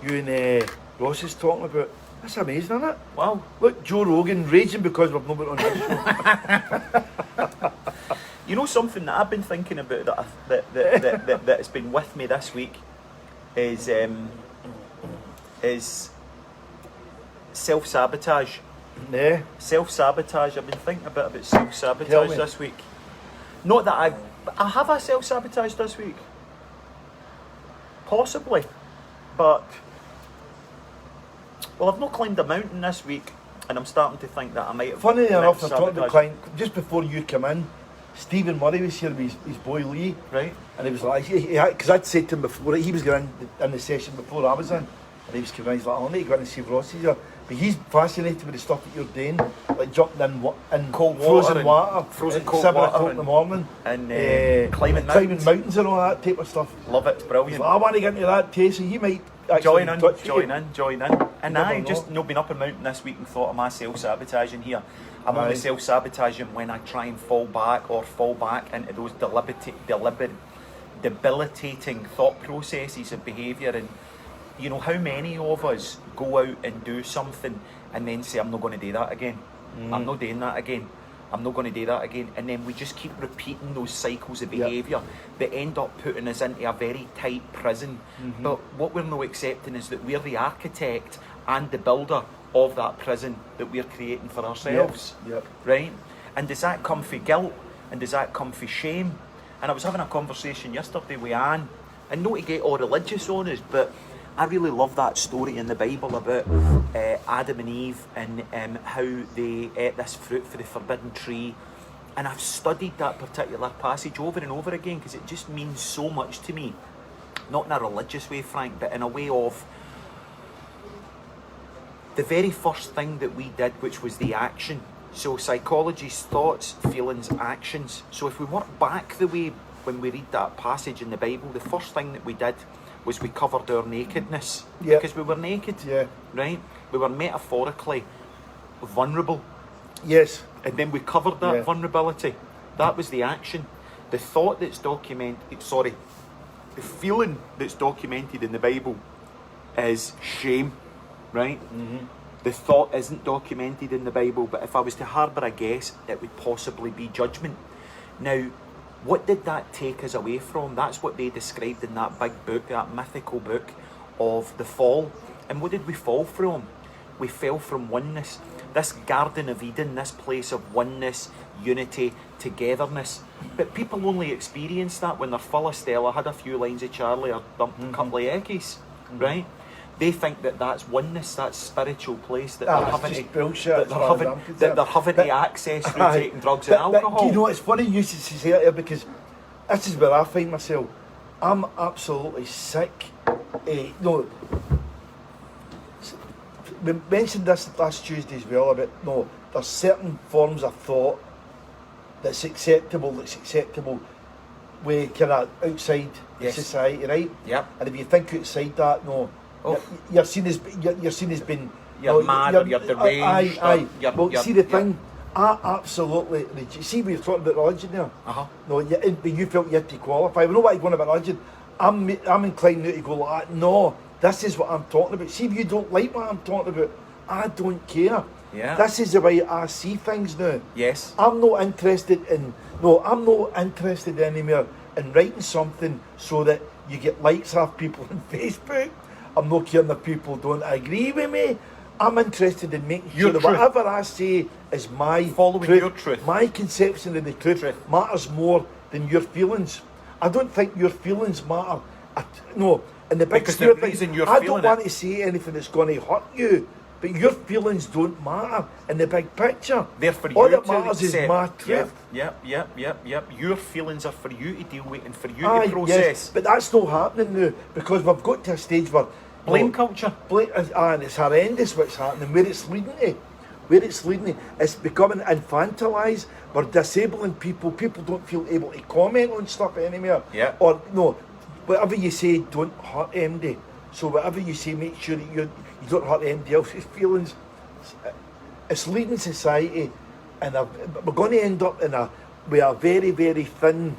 B: and Ross is talking about. That's amazing, isn't it?
A: Wow.
B: Look, Joe Rogan raging because we've not been on his show.
A: You know something that I've been thinking about that has been with me this week is self-sabotage.
B: Yeah.
A: Self-sabotage. I've been thinking a bit about self-sabotage this week. Not that I have I self-sabotaged this week. Possibly. But well, I've not climbed a mountain this week, and I'm starting to think that I might have.
B: Funny enough, I talked about climbing just before you come in. Stephen Murray was here with his boy Lee,
A: right?
B: And he was like, because I'd said to him before, he was going in the session before I was in, and he was coming in, he's like, I need to go in and see Ross here. But he's fascinated with the stuff that you're doing, like jumping in
A: cold
B: frozen
A: water,
B: frozen cold 7 o'clock in the morning,
A: and climbing
B: mountains and all that type of stuff.
A: Love it, it's brilliant.
B: Like, I want to get into that taste, so you might
A: join in. And I just not been up a mountain this week and thought, am I self-sabotaging here? I'm only self-sabotaging when I try and fall back into those debilitating thought processes of behaviour. And how many of us go out and do something and then say, I'm not going to do that again? I'm not doing that again. I'm not going to do that again. And then we just keep repeating those cycles of behaviour that end up putting us into a very tight prison. But what we're not accepting is that we're the architect and the builder of that prison that we're creating for ourselves. Right? And does that come for guilt? And does that come for shame? And I was having a conversation yesterday with Anne, and not to get all religious on us, but I really love that story in the Bible about Adam and Eve and how they ate this fruit for the forbidden tree. And I've studied that particular passage over and over again because it just means so much to me. Not in a religious way, Frank, but in a way of the very first thing that we did, which was the action. So psychology's thoughts, feelings, actions. So if we work back the way when we read that passage in the Bible, the first thing that we did was we covered our nakedness. Because we were naked. Right? We were metaphorically vulnerable.
B: Yes.
A: And then we covered that vulnerability. That was the action. The thought that's the feeling that's documented in the Bible is shame. Right? The thought isn't documented in the Bible, but if I was to harbour a guess, it would possibly be judgment. Now, what did that take us away from? That's what they described in that big book, that mythical book of the fall. And what did we fall from? We fell from oneness. This Garden of Eden, this place of oneness, unity, togetherness. But people only experience that when they're full of Stella, had a few lines of Charlie, or dumped a couple of eggies, right? They think that that's oneness, that spiritual place that they're having to,
B: bullshit,
A: that they're having to access through taking drugs and alcohol.
B: Do you know, it's funny you should say it here, because this is where I find myself. I'm absolutely sick. We mentioned this last Tuesday as well about, there's certain forms of thought that's acceptable with kind of outside society, right? And if you think outside that, you're seen as being
A: you're mad, or you're deranged.
B: See the thing, I absolutely see we were talking about religion there. You felt you had to qualify. We know what you're going about religion. I'm inclined now to go like that. No, this is what I'm talking about. See, if you don't like what I'm talking about, I don't care. This is the way I see things now. I'm not interested anymore in writing something so that you get likes off people on Facebook. I'm not caring if people don't agree with me. I'm interested in making sure that whatever I say is my truth. My conception of the truth matters more than your feelings. I don't think your feelings matter. In the big scheme of things, I don't want to say anything that's going to hurt you. But your feelings don't matter in the big picture.
A: They're for
B: All
A: you
B: that matters is my truth.
A: Yep. Your feelings are for you to deal with and for you to process.
B: Yes, but that's not happening now, because we've got to a stage where
A: blame culture.
B: And it's horrendous what's happening. Where it's leading to, it's becoming infantilised. We're disabling people. People don't feel able to comment on stuff anymore. Or whatever you say, don't hurt MD. So whatever you say, make sure that you don't hurt anybody else's feelings. It's leading society, and we're going to end up with a very, very thin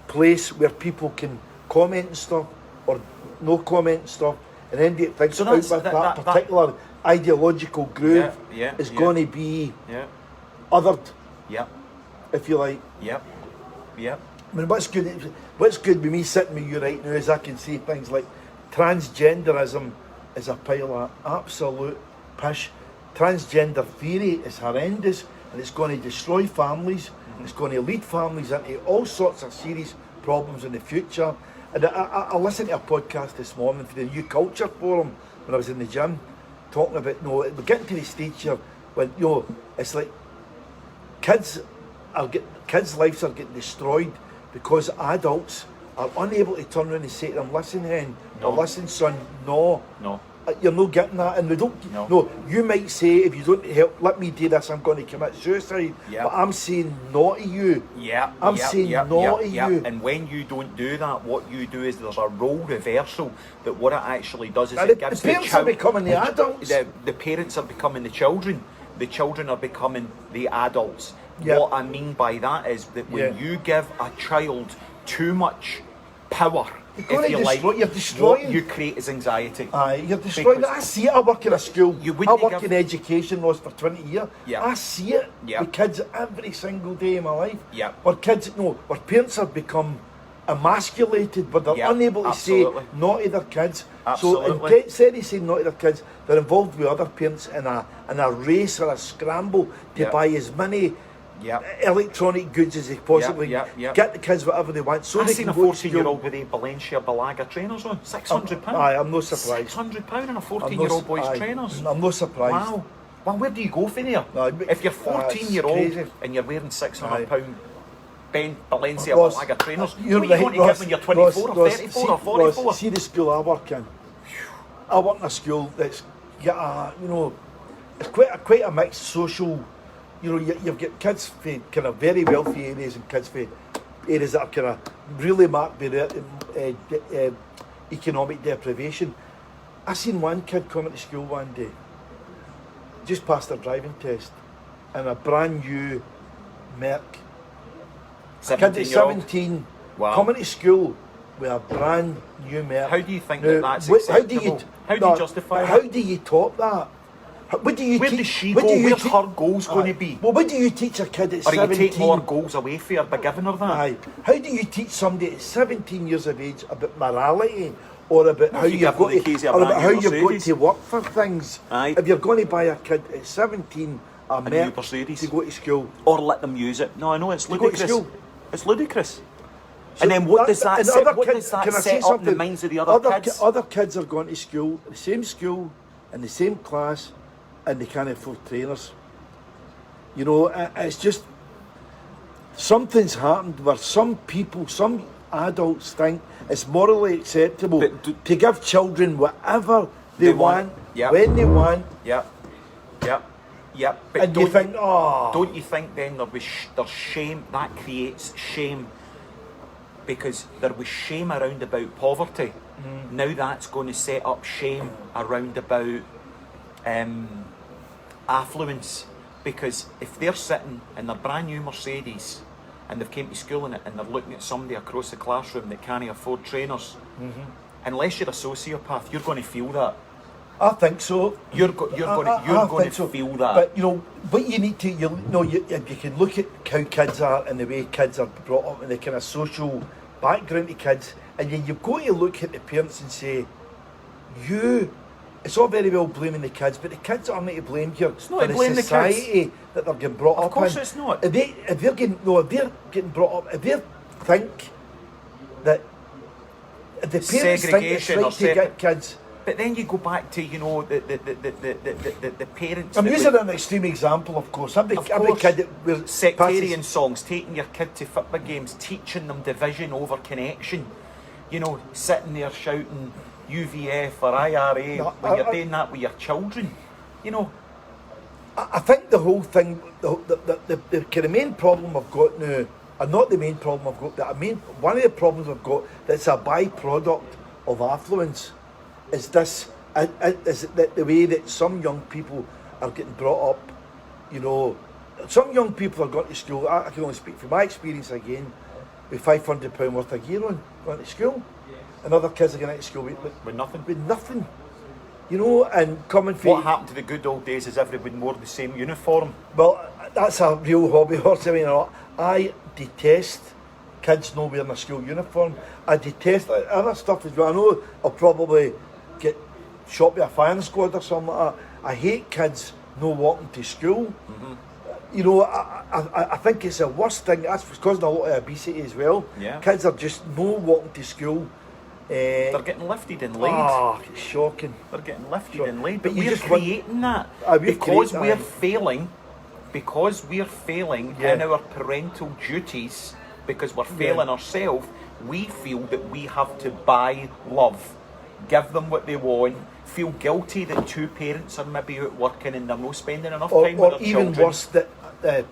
B: place where people can comment and stuff, or no comment and stuff, and anybody that thinks that particular ideological groove is going to be othered, if you like. I mean, what's good with me sitting with you right now is I can see things like transgenderism is a pile of absolute pish. Transgender theory is horrendous, and it's going to destroy families. It's going to lead families into all sorts of serious problems in the future. And I listened to a podcast this morning for the New Culture Forum when I was in the gym, talking about, we're getting to the stage here when, it's like kids' lives are getting destroyed because adults are unable to turn around and say to them, listen, hen, or listen, son, no. You're not getting that, and we don't. No, you might say, if you don't help, let me do this, I'm going to commit suicide. But I'm saying no to you. I'm saying no to you.
A: And when you don't do that, what you do is there's a role reversal. That what it actually does is
B: it gives the parents are becoming the adults.
A: The parents are becoming the children. The children are becoming the adults. What I mean by that is that when you give a child too much power, if you like,
B: you're destroying.
A: what you create is anxiety.
B: Aye, you're destroying.
A: Because
B: I see it. I work in a school.
A: You
B: I
A: wouldn't
B: work
A: give-
B: in education, Ross, for 20 years.
A: Yeah.
B: I see it
A: Yeah.
B: with kids every single day of my life.
A: Yeah.
B: Where parents have become emasculated, but they're
A: Yeah,
B: unable to
A: absolutely.
B: say no to their kids.
A: Absolutely.
B: So instead of saying no to their kids, they're involved with other parents in a race or a scramble to
A: Yeah.
B: buy as many
A: Yeah.
B: electronic goods as they possibly
A: Yeah.
B: get the kids whatever they want. So
A: I
B: they
A: seen
B: can
A: a
B: go to school.
A: 14-year-old with a Balenciaga Balaga trainers on, £600.
B: Aye, I'm not surprised.
A: £600 on a 14-year-old boy's
B: Aye,
A: trainers.
B: I'm not surprised.
A: Wow. Well, where do you go from there?
B: No,
A: If you're
B: it's
A: 14-year-old
B: crazy.
A: and you're wearing £600
B: Aye.
A: Balenciaga
B: Ross,
A: Balaga trainers,
B: you're
A: what are you
B: right,
A: going to get
B: Ross,
A: when you're 24 or
B: Ross,
A: 34
B: see,
A: or 44?
B: Ross, see the school I work in. I work in a school that's got it's quite a mixed social. You've got kids from kind of very wealthy areas and kids from areas that are kind of really marked by economic deprivation. I seen one kid coming to school one day, just passed their driving test, in a brand new Merc. A kid at 17
A: Wow.
B: coming to school with a brand new Merc.
A: How do you think
B: Now,
A: that's
B: how do
A: acceptable?
B: you,
A: How do you justify
B: how
A: that?
B: do you top that? What do you
A: Where
B: teach?
A: does she
B: what
A: go?
B: do you
A: Where's
B: te-
A: her goals going to
B: Aye.
A: be?
B: Well, what do you teach a kid at
A: Or
B: 17?
A: you take more goals away from her by giving her that?
B: Aye. How do you teach somebody at 17 years of age about morality, or about how
A: if you
B: you've
A: give
B: got
A: them the keys
B: to,
A: of a
B: or about
A: brand
B: how
A: new
B: you've got
A: Mercedes?
B: to work for things?
A: Aye.
B: If you're going to buy a kid at 17 a
A: new
B: Merc
A: Mercedes.
B: to go to school,
A: Or let them use it? No, I know it's
B: go to
A: ludicrous.
B: school.
A: It's ludicrous. And then what does that
B: and
A: set,
B: other
A: what
B: kids-
A: does that
B: can I say
A: set up in the
B: something?
A: minds of the other kids?
B: Other kids are going to school, the same school, in the same class, and they can't afford trainers. It's just something's happened where some adults think it's morally acceptable to give children whatever they want,
A: yeah.
B: when they want,
A: Yeah. But
B: and you think, oh,
A: don't you think then there's shame that creates shame? Because there was shame around about poverty. Now that's going to set up shame around about affluence. Because if they're sitting in their brand new Mercedes and they've came to school in it and they're looking at somebody across the classroom that can't afford trainers, unless you're a sociopath, you're going to feel that.
B: I think so.
A: You're going to feel that.
B: But what you need to, you can look at how kids are and the way kids are brought up and the kind of social background of kids, and then you've got to look at the parents and say, it's all very well blaming the kids, but the kids aren't to blame here.
A: It's not
B: for
A: to blame
B: the
A: the kids.
B: society that they're getting brought up in.
A: Of course it's not.
B: If they're getting brought up, if they think that if the parents think it's
A: Segregation
B: right
A: or
B: to get kids.
A: But then you go back to the parents.
B: I'm
A: that
B: using
A: would-
B: an extreme example, of course. Every
A: Of
B: every
A: course.
B: kid that wears
A: sectarian
B: passes-
A: songs, taking your kid to football games, teaching them division over connection. Sitting there shouting UVF or IRA
B: No,
A: when you're doing that with your children.
B: I think the whole thing, the kind of main problem I've got now, and not the main problem I've got, one of the problems I've got that's a byproduct of affluence is this, is that the way that some young people are getting brought up. Some young people are going to school. I can only speak from my experience again, with £500 worth a year on going to school, and other kids are going to school
A: With nothing.
B: with nothing. And coming from
A: What happened to the good old days is everybody wore the same uniform.
B: Well, that's a real hobby horse. I detest kids not wearing a school uniform. I detest other stuff as well. I know I'll probably get shot by a firing squad or something like that. I hate kids not walking to school. I think it's the worst thing. That's causing a lot of obesity as well.
A: Yeah.
B: Kids are just not walking to school.
A: They're getting lifted and laid.
B: It's shocking.
A: They're getting lifted
B: Sure.
A: and laid.
B: But
A: But
B: you
A: we're
B: just want-
A: creating that.
B: We're
A: because
B: creating
A: we're
B: that.
A: failing. Because we're failing
B: Yeah.
A: in our parental duties, because we're failing ourselves, we feel that we have to buy love, give them what they want, feel guilty that two parents are maybe out working and they're not spending enough time
B: Or
A: with their
B: even
A: children.
B: worse, that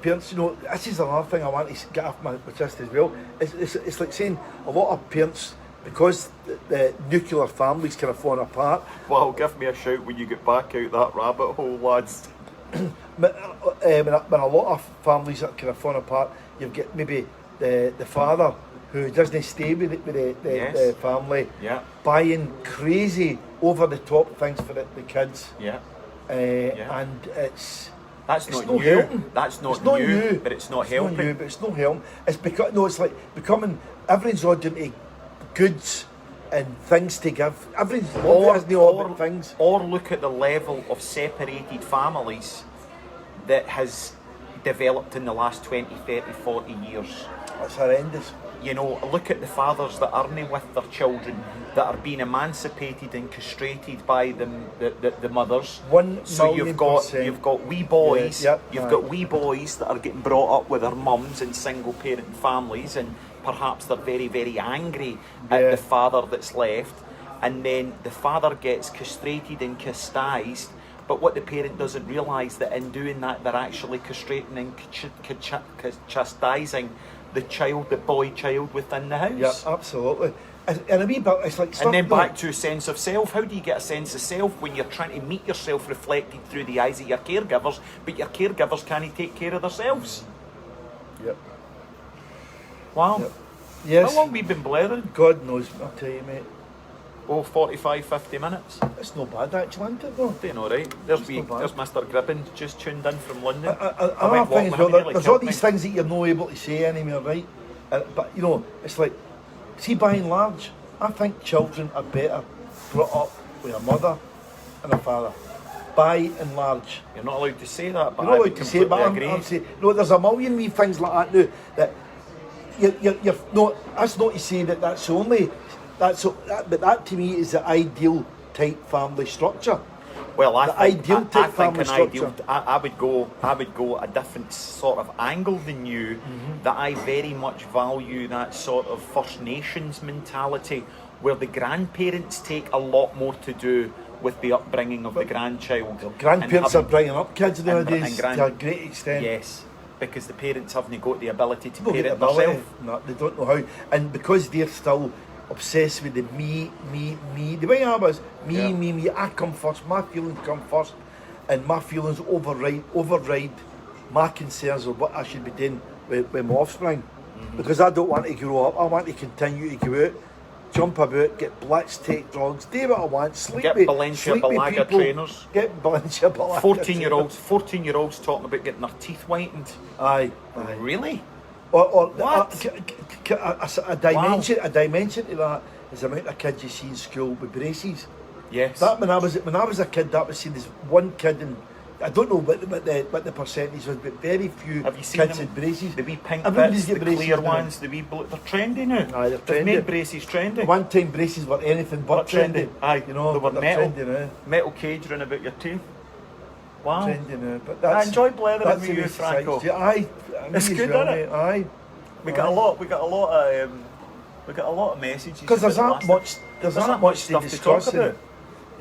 B: parents, this is another thing I want to get off my chest as well. It's like saying a lot of parents, because the nuclear families kind of falling apart,
A: Well, give me a shout when you get back out that rabbit hole, lads.
B: when a lot of families are kind of falling apart, you've got maybe the father who doesn't stay with
A: Yes.
B: the family,
A: Yeah.
B: buying crazy over the top things for the kids.
A: Yeah.
B: And
A: That's
B: it's
A: not
B: not
A: new.
B: helping.
A: That's not
B: It's not
A: new,
B: new.
A: but it's not
B: It's
A: helping.
B: not new, but it's not helping. It's because it's like becoming everyone's all into goods and things to give. Everyone's isn't all about things.
A: Or look at the level of separated families that has developed in the last 20, 30, 40 years.
B: That's horrendous.
A: You know, look at the fathers that aren't with their children, that are being emancipated and castrated by the mothers.
B: 1
A: So
B: million
A: you've got
B: %.
A: wee boys.
B: Yeah,
A: You've got wee boys that are getting brought up with their mums in single parent families, and perhaps they're very, very angry at the father that's left, and then the father gets castrated and chastised. But what the parent doesn't realise, that in doing that, they're actually castrating and chastising the boy child within the house.
B: Yeah, absolutely. And a wee bit, it's like stuff.
A: And then back to a sense of self. How do you get a sense of self when you're trying to meet yourself reflected through the eyes of your caregivers, but your caregivers can't take care of themselves?
B: Yep.
A: Wow.
B: Yep. Yes.
A: How long we been blaring?
B: God knows, I'll tell you, mate.
A: Oh, 45, 50 minutes.
B: It's not bad, actually, isn't it, though?
A: Doing all right. There's
B: not bad.
A: Mr. Gribbin just tuned in from London.
B: I think as well, there's all these things that you're not able to say anymore, right? But, you know, it's like, see, by and large, I think children are better brought up with a mother and a father. By and large.
A: You're not allowed to say that, but
B: You're not
A: I would
B: allowed to say it, but
A: agree.
B: I'm saying, no, there's a million wee things like that now, that you're not, that's not to say that that's only, but that to me is the ideal type family structure.
A: Well, I think an
B: structure.
A: I would go a different sort of angle than you. That I very much value that sort of First Nations mentality, where the grandparents take a lot more to do with the upbringing of the grandchild.
B: Grandparents are bringing up kids nowadays to a great extent.
A: Yes, because the parents haven't got the ability to
B: Don't get
A: parent
B: the ability.
A: themselves.
B: No, they don't know how, and because they're still obsessed with the me. The way I was, me. I come first. My feelings come first, and my feelings override my concerns of what I should be doing with my offspring. Because I don't want to grow up. I want to continue to go out, jump about, get blitzed, take drugs, do what I want, sleep
A: Get
B: with
A: Balenciaga
B: people,
A: trainers.
B: Get Balenciaga.
A: 14-year-olds talking about getting their teeth whitened.
B: Aye.
A: Really?
B: Or
A: What?
B: a dimension to that is the amount of kids you see in school with braces.
A: Yes.
B: That when I was a kid, that was seen as one kid, and I don't know what the percentage was, but very few
A: Have you seen
B: kids
A: them?
B: had braces.
A: The wee pink
B: Everybody's
A: bits, the
B: got braces
A: clear
B: now.
A: ones, the wee blue. They're trendy now.
B: Aye, they're
A: They've
B: trendy.
A: made braces trendy.
B: One time braces were anything but trendy.
A: Aye,
B: you know,
A: they were
B: they're
A: metal.
B: trendy now.
A: Metal cage running about your teeth. Wow.
B: Trendy now, but
A: I
B: that's
A: enjoy blathering
B: that's
A: with
B: the
A: you,
B: way
A: Franco.
B: society- Aye,
A: It's
B: me as
A: good,
B: well,
A: isn't it?
B: mate. Aye.
A: We got a lot of messages.
B: Because there's
A: about
B: that
A: the
B: much, there's that much to
A: stuff to
B: discuss.
A: talk about.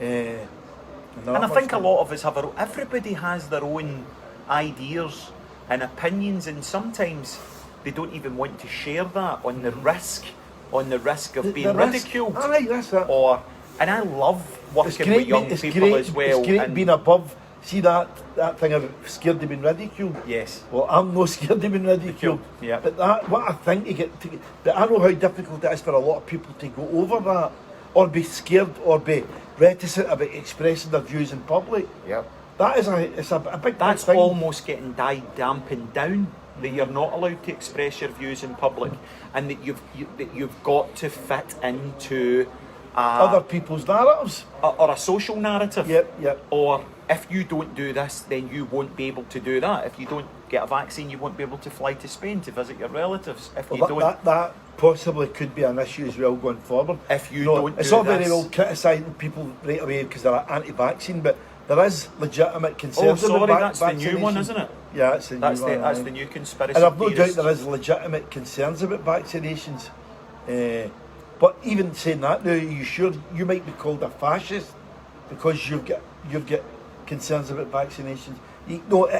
B: And
A: And I think a lot of us have everybody has their own ideas and opinions, and sometimes they don't even want to share that on the risk of being ridiculed.
B: Aye, that's it.
A: And I love working with young
B: it's
A: people
B: great,
A: as well.
B: It's great
A: and
B: being above. See that thing of scared of being ridiculed?
A: yes.
B: Well, I'm not scared of being ridiculed.
A: Yeah.
B: But what I think but I know how difficult it is for a lot of people to go over that, or be scared, or be reticent about expressing their views in public.
A: Yep.
B: That is a big
A: That's
B: thing.
A: almost getting dampened down, that you're not allowed to express your views in public, and that you've got to fit into
B: Other people's narratives.
A: or a social narrative.
B: Yep.
A: Or if you don't do this, then you won't be able to do that. If you don't get a vaccine, you won't be able to fly to Spain to visit your relatives. If you don't,
B: That possibly could be an issue as well going forward.
A: If you
B: No,
A: don't
B: it's
A: do
B: all very
A: this-
B: well criticising people right away because they're anti-vaccine, but there is legitimate
A: oh,
B: concerns
A: sorry,
B: about
A: that's the new one, isn't it?
B: Yeah, it's the new
A: That's
B: one.
A: that's
B: aye.
A: the new conspiracy
B: And I've no doubt
A: theorist.
B: there is legitimate concerns about vaccinations. But even saying that now, you might be called a fascist because you've got concerns about vaccinations.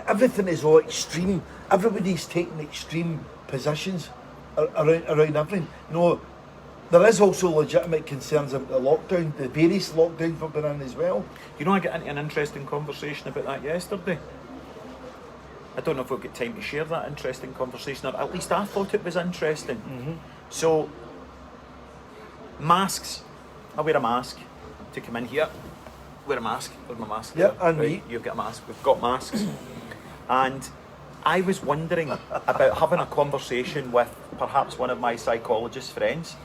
B: Everything is all extreme. Everybody's taking extreme positions around everything. There is also legitimate concerns about the lockdown, the various lockdowns we've been in as well.
A: I got into an interesting conversation about that yesterday. I don't know if we'll get time to share that interesting conversation, or at least I thought it was interesting.
B: Mm-hmm.
A: So, masks. I wear a mask to come in here. Wear a mask. Where's my mask?
B: Yeah, and
A: right,
B: me.
A: you've got a mask. We've got masks. And I was wondering about having a conversation with perhaps one of my psychologist friends,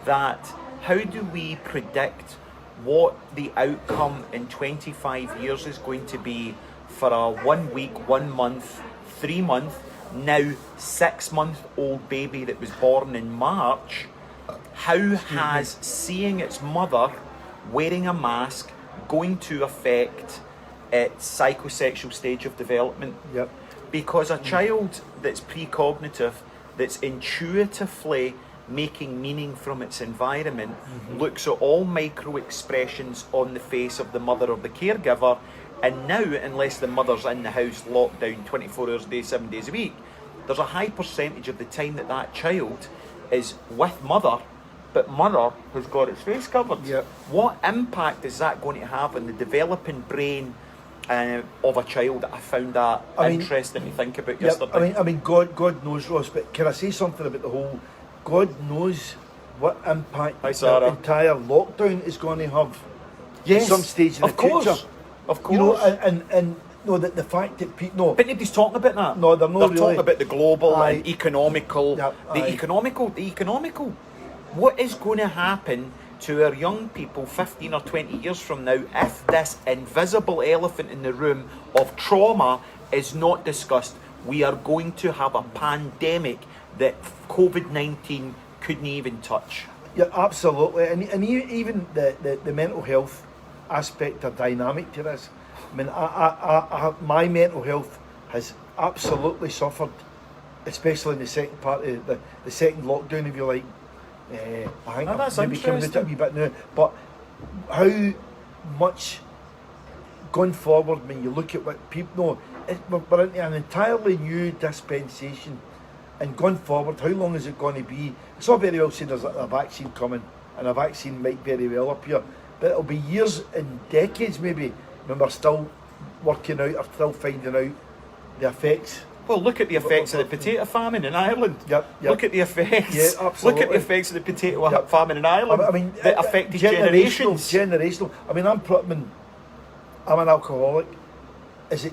A: that how do we predict what the outcome in 25 years is going to be for a 1 week, 1 month, 3 month, now 6 month old baby that was born in March? How has seeing its mother wearing a mask going to affect its psychosexual stage of development?
B: Yep.
A: Because a child that's precognitive, that's intuitively making meaning from its environment, looks at all micro expressions on the face of the mother or the caregiver, and now, unless the mother's in the house locked down 24 hours a day, 7 days a week, there's a high percentage of the time that that child is with mother, but mother has got its face covered.
B: Yep.
A: What impact is that going to have on the developing brain of a child? I found that interesting to think about yesterday.
B: I mean, God knows, Ross. But can I say something about the whole? God knows what impact the entire lockdown is going to have.
A: Yes,
B: at some stage in the future.
A: Of course.
B: You know, and no, that the fact that people no,
A: but nobody's talking about that.
B: No, they're not
A: They're
B: really
A: talking about the global and economical.
B: Yep,
A: the economical. What is going to happen to our young people 15 or 20 years from now if this invisible elephant in the room of trauma is not discussed? We are going to have a pandemic that COVID-19 couldn't even touch.
B: Yeah, absolutely. And even the mental health aspect or dynamic to this. I mean, my mental health has absolutely suffered, especially in the second part of the second lockdown, if you like. I think
A: that's
B: maybe coming into it a wee bit now. But how much going forward, when you look at what people know, we're into an entirely new dispensation. And going forward, how long is it going to be? It's all very well saying there's a vaccine coming, and a vaccine might very well appear, but it'll be years and decades maybe when we're still working out or still finding out the effects.
A: Well, look at the effects of the potato famine in Ireland.
B: Yep.
A: Look at the effects.
B: Yeah, absolutely.
A: Look at the effects of the potato famine in Ireland.
B: I mean,
A: that affected generations.
B: Generational. I mean, I'm an alcoholic. Is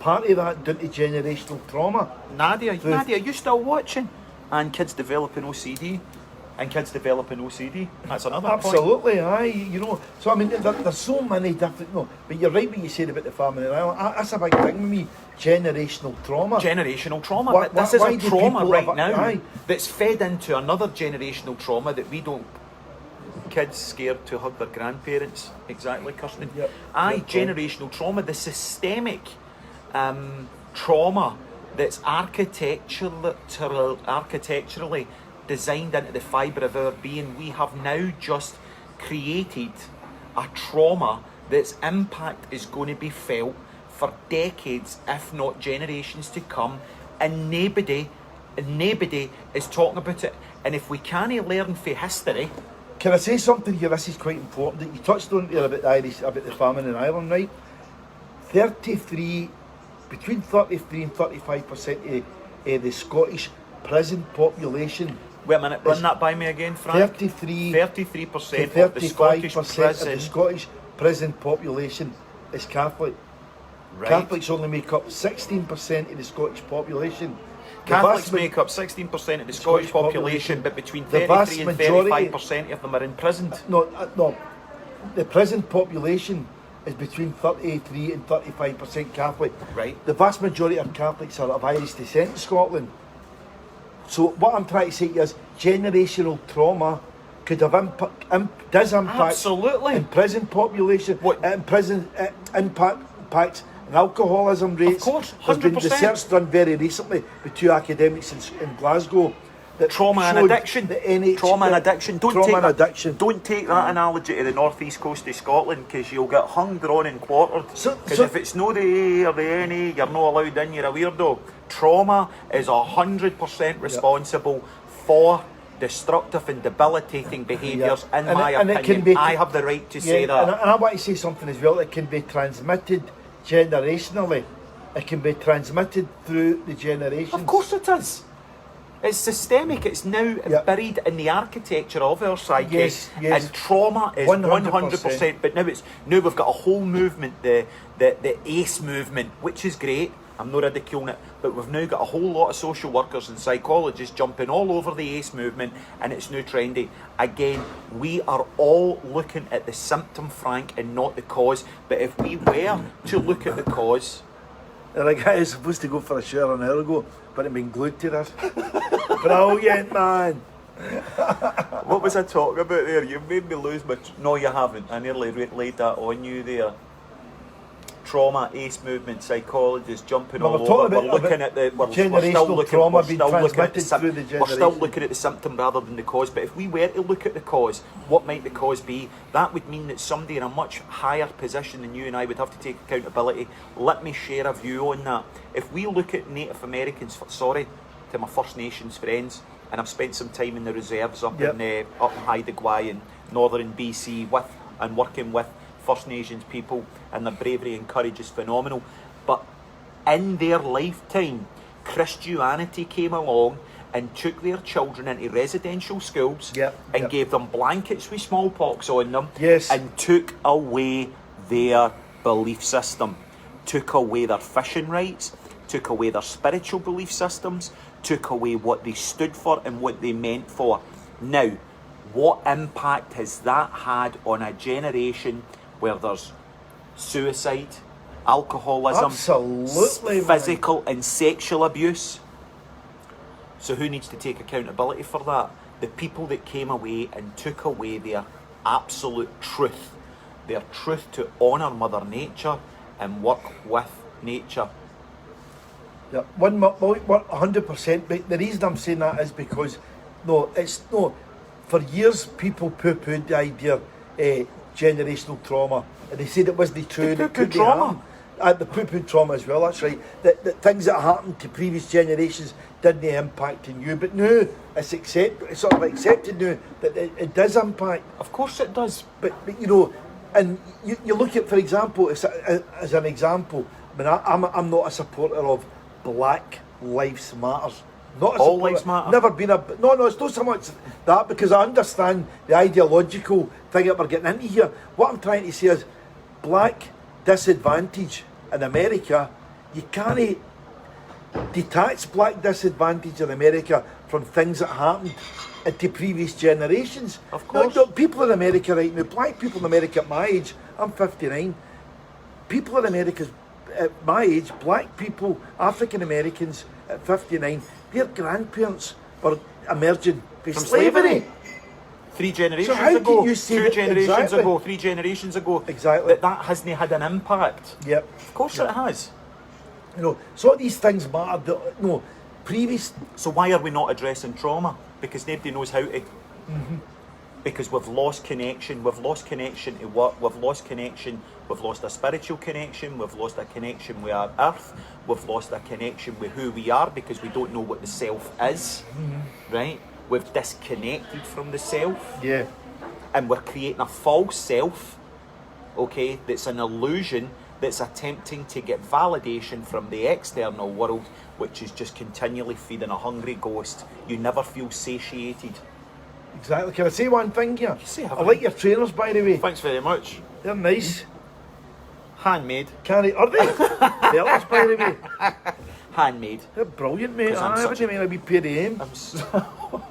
B: part of that due to generational trauma?
A: Nadia, are you still watching? And kids developing OCD. That's another
B: Absolutely,
A: point.
B: aye. You know, so I mean, there's so many different. No, but you're right what you said about the famine in Ireland. That's a big thing with me. Generational trauma.
A: But this is a trauma right now
B: aye.
A: that's fed into another generational trauma that we don't. Kids scared to hug their grandparents. Exactly, Kirsten.
B: Yep.
A: Generational trauma, the systemic trauma that's architecturally designed into the fibre of our being. We have now just created a trauma that's impact is going to be felt for decades, if not generations to come, and nobody is talking about it. And if we can't learn from history.
B: Can I say something here? This is quite important. That you touched on there about the famine in Ireland, right? Between 33 and 35% of the Scottish prison population.
A: Wait a minute, run that by me again, Frank. 33% of the Scottish prison.
B: Of the Scottish prison population is Catholic.
A: Right.
B: Catholics only make up 16% of the Scottish population.
A: Catholics make up 16% of the Scottish population, but between 33 and 35% of them are imprisoned.
B: No. The prison population is between 33 and 35% Catholic.
A: Right.
B: The vast majority of Catholics are of Irish descent in Scotland. So what I'm trying to say is generational trauma could have does impact
A: absolutely
B: in prison population. In prison impacts in alcoholism rates. Of
A: course, 100%.
B: There's been research done very recently with two academics in Glasgow.
A: Trauma and addiction. Trauma and addiction. Don't take that analogy to the northeast coast of Scotland, because you'll get hung, drawn and quartered. Because if it's no the A or the NA, you're not allowed in, you're a weirdo. Trauma is 100% responsible for destructive and debilitating behaviours, in my opinion. I have the right to say that.
B: And I want to say something as well. It can be transmitted generationally. it can be transmitted through the generations.
A: Of course it is. It's systemic. It's now buried in the architecture of our psyche.
B: Yes.
A: And trauma is 100%. But now we've got a whole movement, the ACE movement, which is great. I'm not ridiculing it, but we've now got a whole lot of social workers and psychologists jumping all over the ACE movement, and it's now trendy. Again, we are all looking at the symptom, Frank, and not the cause. But if we were to look at the cause...
B: The guy is supposed to go for a shower an hour ago, but I've been glued to this. Brilliant, man.
A: What was I talking about there? You've made me lose my... No, you haven't. I nearly laid that on you there. Trauma, ACE movement, psychologists jumping all over. We're looking at the... We're
B: generational trauma being transmitted through the generation.
A: We're still looking at the symptom rather than the cause. But if we were to look at the cause, what might the cause be? That would mean that somebody in a much higher position than you and I would have to take accountability. Let me share a view on that. If we look at Native Americans, sorry to my First Nations friends, and I've spent some time in the reserves up in Haida Gwaii in northern BC working with First Nations people, and their bravery and courage is phenomenal. But in their lifetime, Christianity came along and took their children into residential schools and gave them blankets with smallpox on them and took away their belief system, took away their fishing rights, took away their spiritual belief systems, took away what they stood for and what they meant for. Now, what impact has that had on a generation where there's suicide, alcoholism, physical and sexual abuse? So who needs to take accountability for that? The people that came away and took away their absolute truth, their truth to honour Mother Nature and work with nature.
B: Yeah, 100%. But the reason I'm saying that is because, for years people poo-pooed the idea generational trauma, and they said it wasn't true.
A: The poo-poo trauma.
B: The poo-poo trauma as well, that's right. That things that happened to previous generations didn't impact on you, but now it's sort of accepted now that it does impact.
A: Of course it does.
B: But and you look at, for example, as an example, I mean, I'm not a supporter of Black Lives Matters. Not
A: all lives matter.
B: Never been a... No, it's not so much that, because I understand the ideological thing that we're getting into here. What I'm trying to say is, black disadvantage in America, you can't detach black disadvantage in America from things that happened into previous generations.
A: Of course.
B: No, people in America right now, black people in America at my age, I'm 59, people in America at my age, black people, African Americans at 59, their grandparents were emerging from slavery.
A: 3 generations
B: so how
A: ago,
B: can you say
A: 2 generations
B: exactly.
A: ago, 3 generations ago,
B: exactly.
A: that hasn't had an impact.
B: Yep.
A: Of course it has.
B: So these things matter. Previous.
A: So why are we not addressing trauma? Because nobody knows how to. Mm-hmm. Because we've lost connection. We've lost connection to what? We've lost connection. We've lost a spiritual connection. We've lost a connection with our earth. We've lost a connection with who we are because we don't know what the self is. Mm-hmm. Right? We've disconnected from the self.
B: Yeah.
A: And we're creating a false self, okay, that's an illusion, that's attempting to get validation from the external world, which is just continually feeding a hungry ghost. You never feel satiated.
B: Exactly. Can I say one thing here?
A: I
B: like your trainers, by the way.
A: Thanks very much.
B: They're nice.
A: Handmade.
B: Are they? They're by the way.
A: Handmade.
B: They're brilliant, mate. What do you mean a wee pair of them?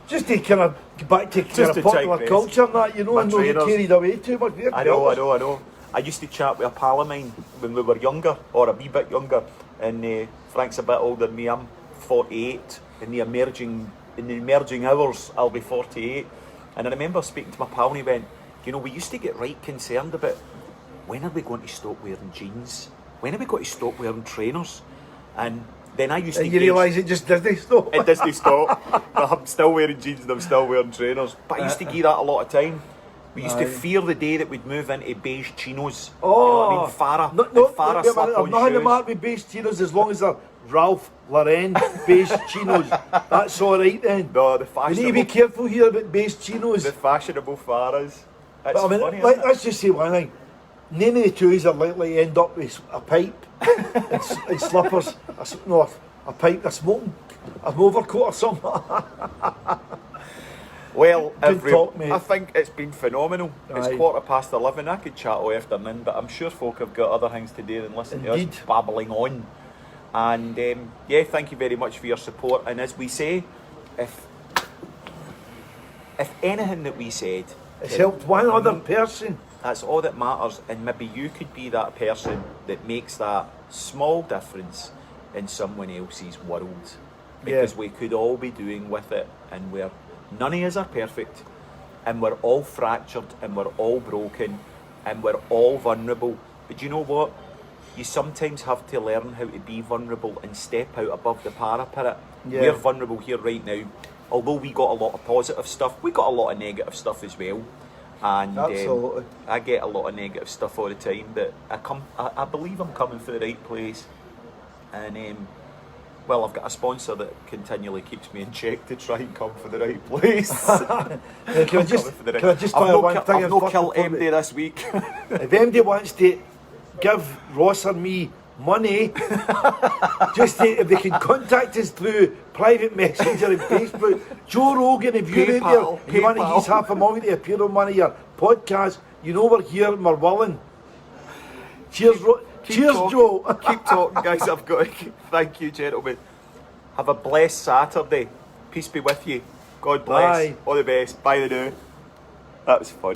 B: Just to kind of get back to kind of popular culture and that, and not get carried away too much.
A: I know. I used to chat with a pal of mine when we were younger, or a wee bit younger, and Frank's a bit older than me. I'm 48. In the emerging hours, I'll be 48. And I remember speaking to my pal, and he went, we used to get right concerned about when are we going to stop wearing jeans? When are we going to stop wearing trainers? And then I used to...
B: And you realise it just doesn't stop.
A: It doesn't stop. I'm still wearing jeans and I'm still wearing trainers. But I used to give that a lot of time. We used to fear the day that we'd move into beige chinos.
B: Oh!
A: You know what I mean?
B: Farah
A: slip-on
B: I'm not having
A: shoes.
B: to mark with beige chinos as long as they're Ralph Lauren beige chinos. That's alright then.
A: No, the fashionable...
B: We need to be careful here about beige chinos.
A: The fashionable Farahs.
B: But I mean, let's just say one thing. None of the two are likely to end up with a pipe and slippers. A pipe, a smoking, an overcoat or something.
A: Well,
B: Good talk, mate.
A: I think it's been phenomenal.
B: Aye.
A: It's 11:15. I could chat all afternoon, but I'm sure folk have got other things to do than listen to
B: Indeed.
A: us babbling on. And yeah, thank you very much for your support. And as we say, if anything that we said,
B: It's helped one other person.
A: that's all that matters. And maybe you could be that person that makes that small difference in someone else's world. Because we could all be doing with it, and none of us are perfect, and we're all fractured, and we're all broken, and we're all vulnerable. But you know what? You sometimes have to learn how to be vulnerable and step out above the parapet.
B: Yeah.
A: We're vulnerable here right now. Although we got a lot of positive stuff, we got a lot of negative stuff as well. And
B: Absolutely.
A: I get a lot of negative stuff all the time, but I believe I'm coming for the right place. And well, I've got a sponsor that continually keeps me in check to try and come for the right place.
B: Can I just
A: I've
B: one thing?
A: not killed MD this week.
B: If MD wants to give Ross or me money, if they can contact us through private messenger and Facebook. Joe Rogan, if you're out there, you want to use $500,000 to appear on one of your podcasts, you know we're here and we're willing. Cheers, Cheers,
A: talking.
B: Joe.
A: Keep talking, guys. I've got to. Thank you, gentlemen. Have a blessed Saturday. Peace be with you. God bless.
B: Bye.
A: All the best. Bye now. That was funny.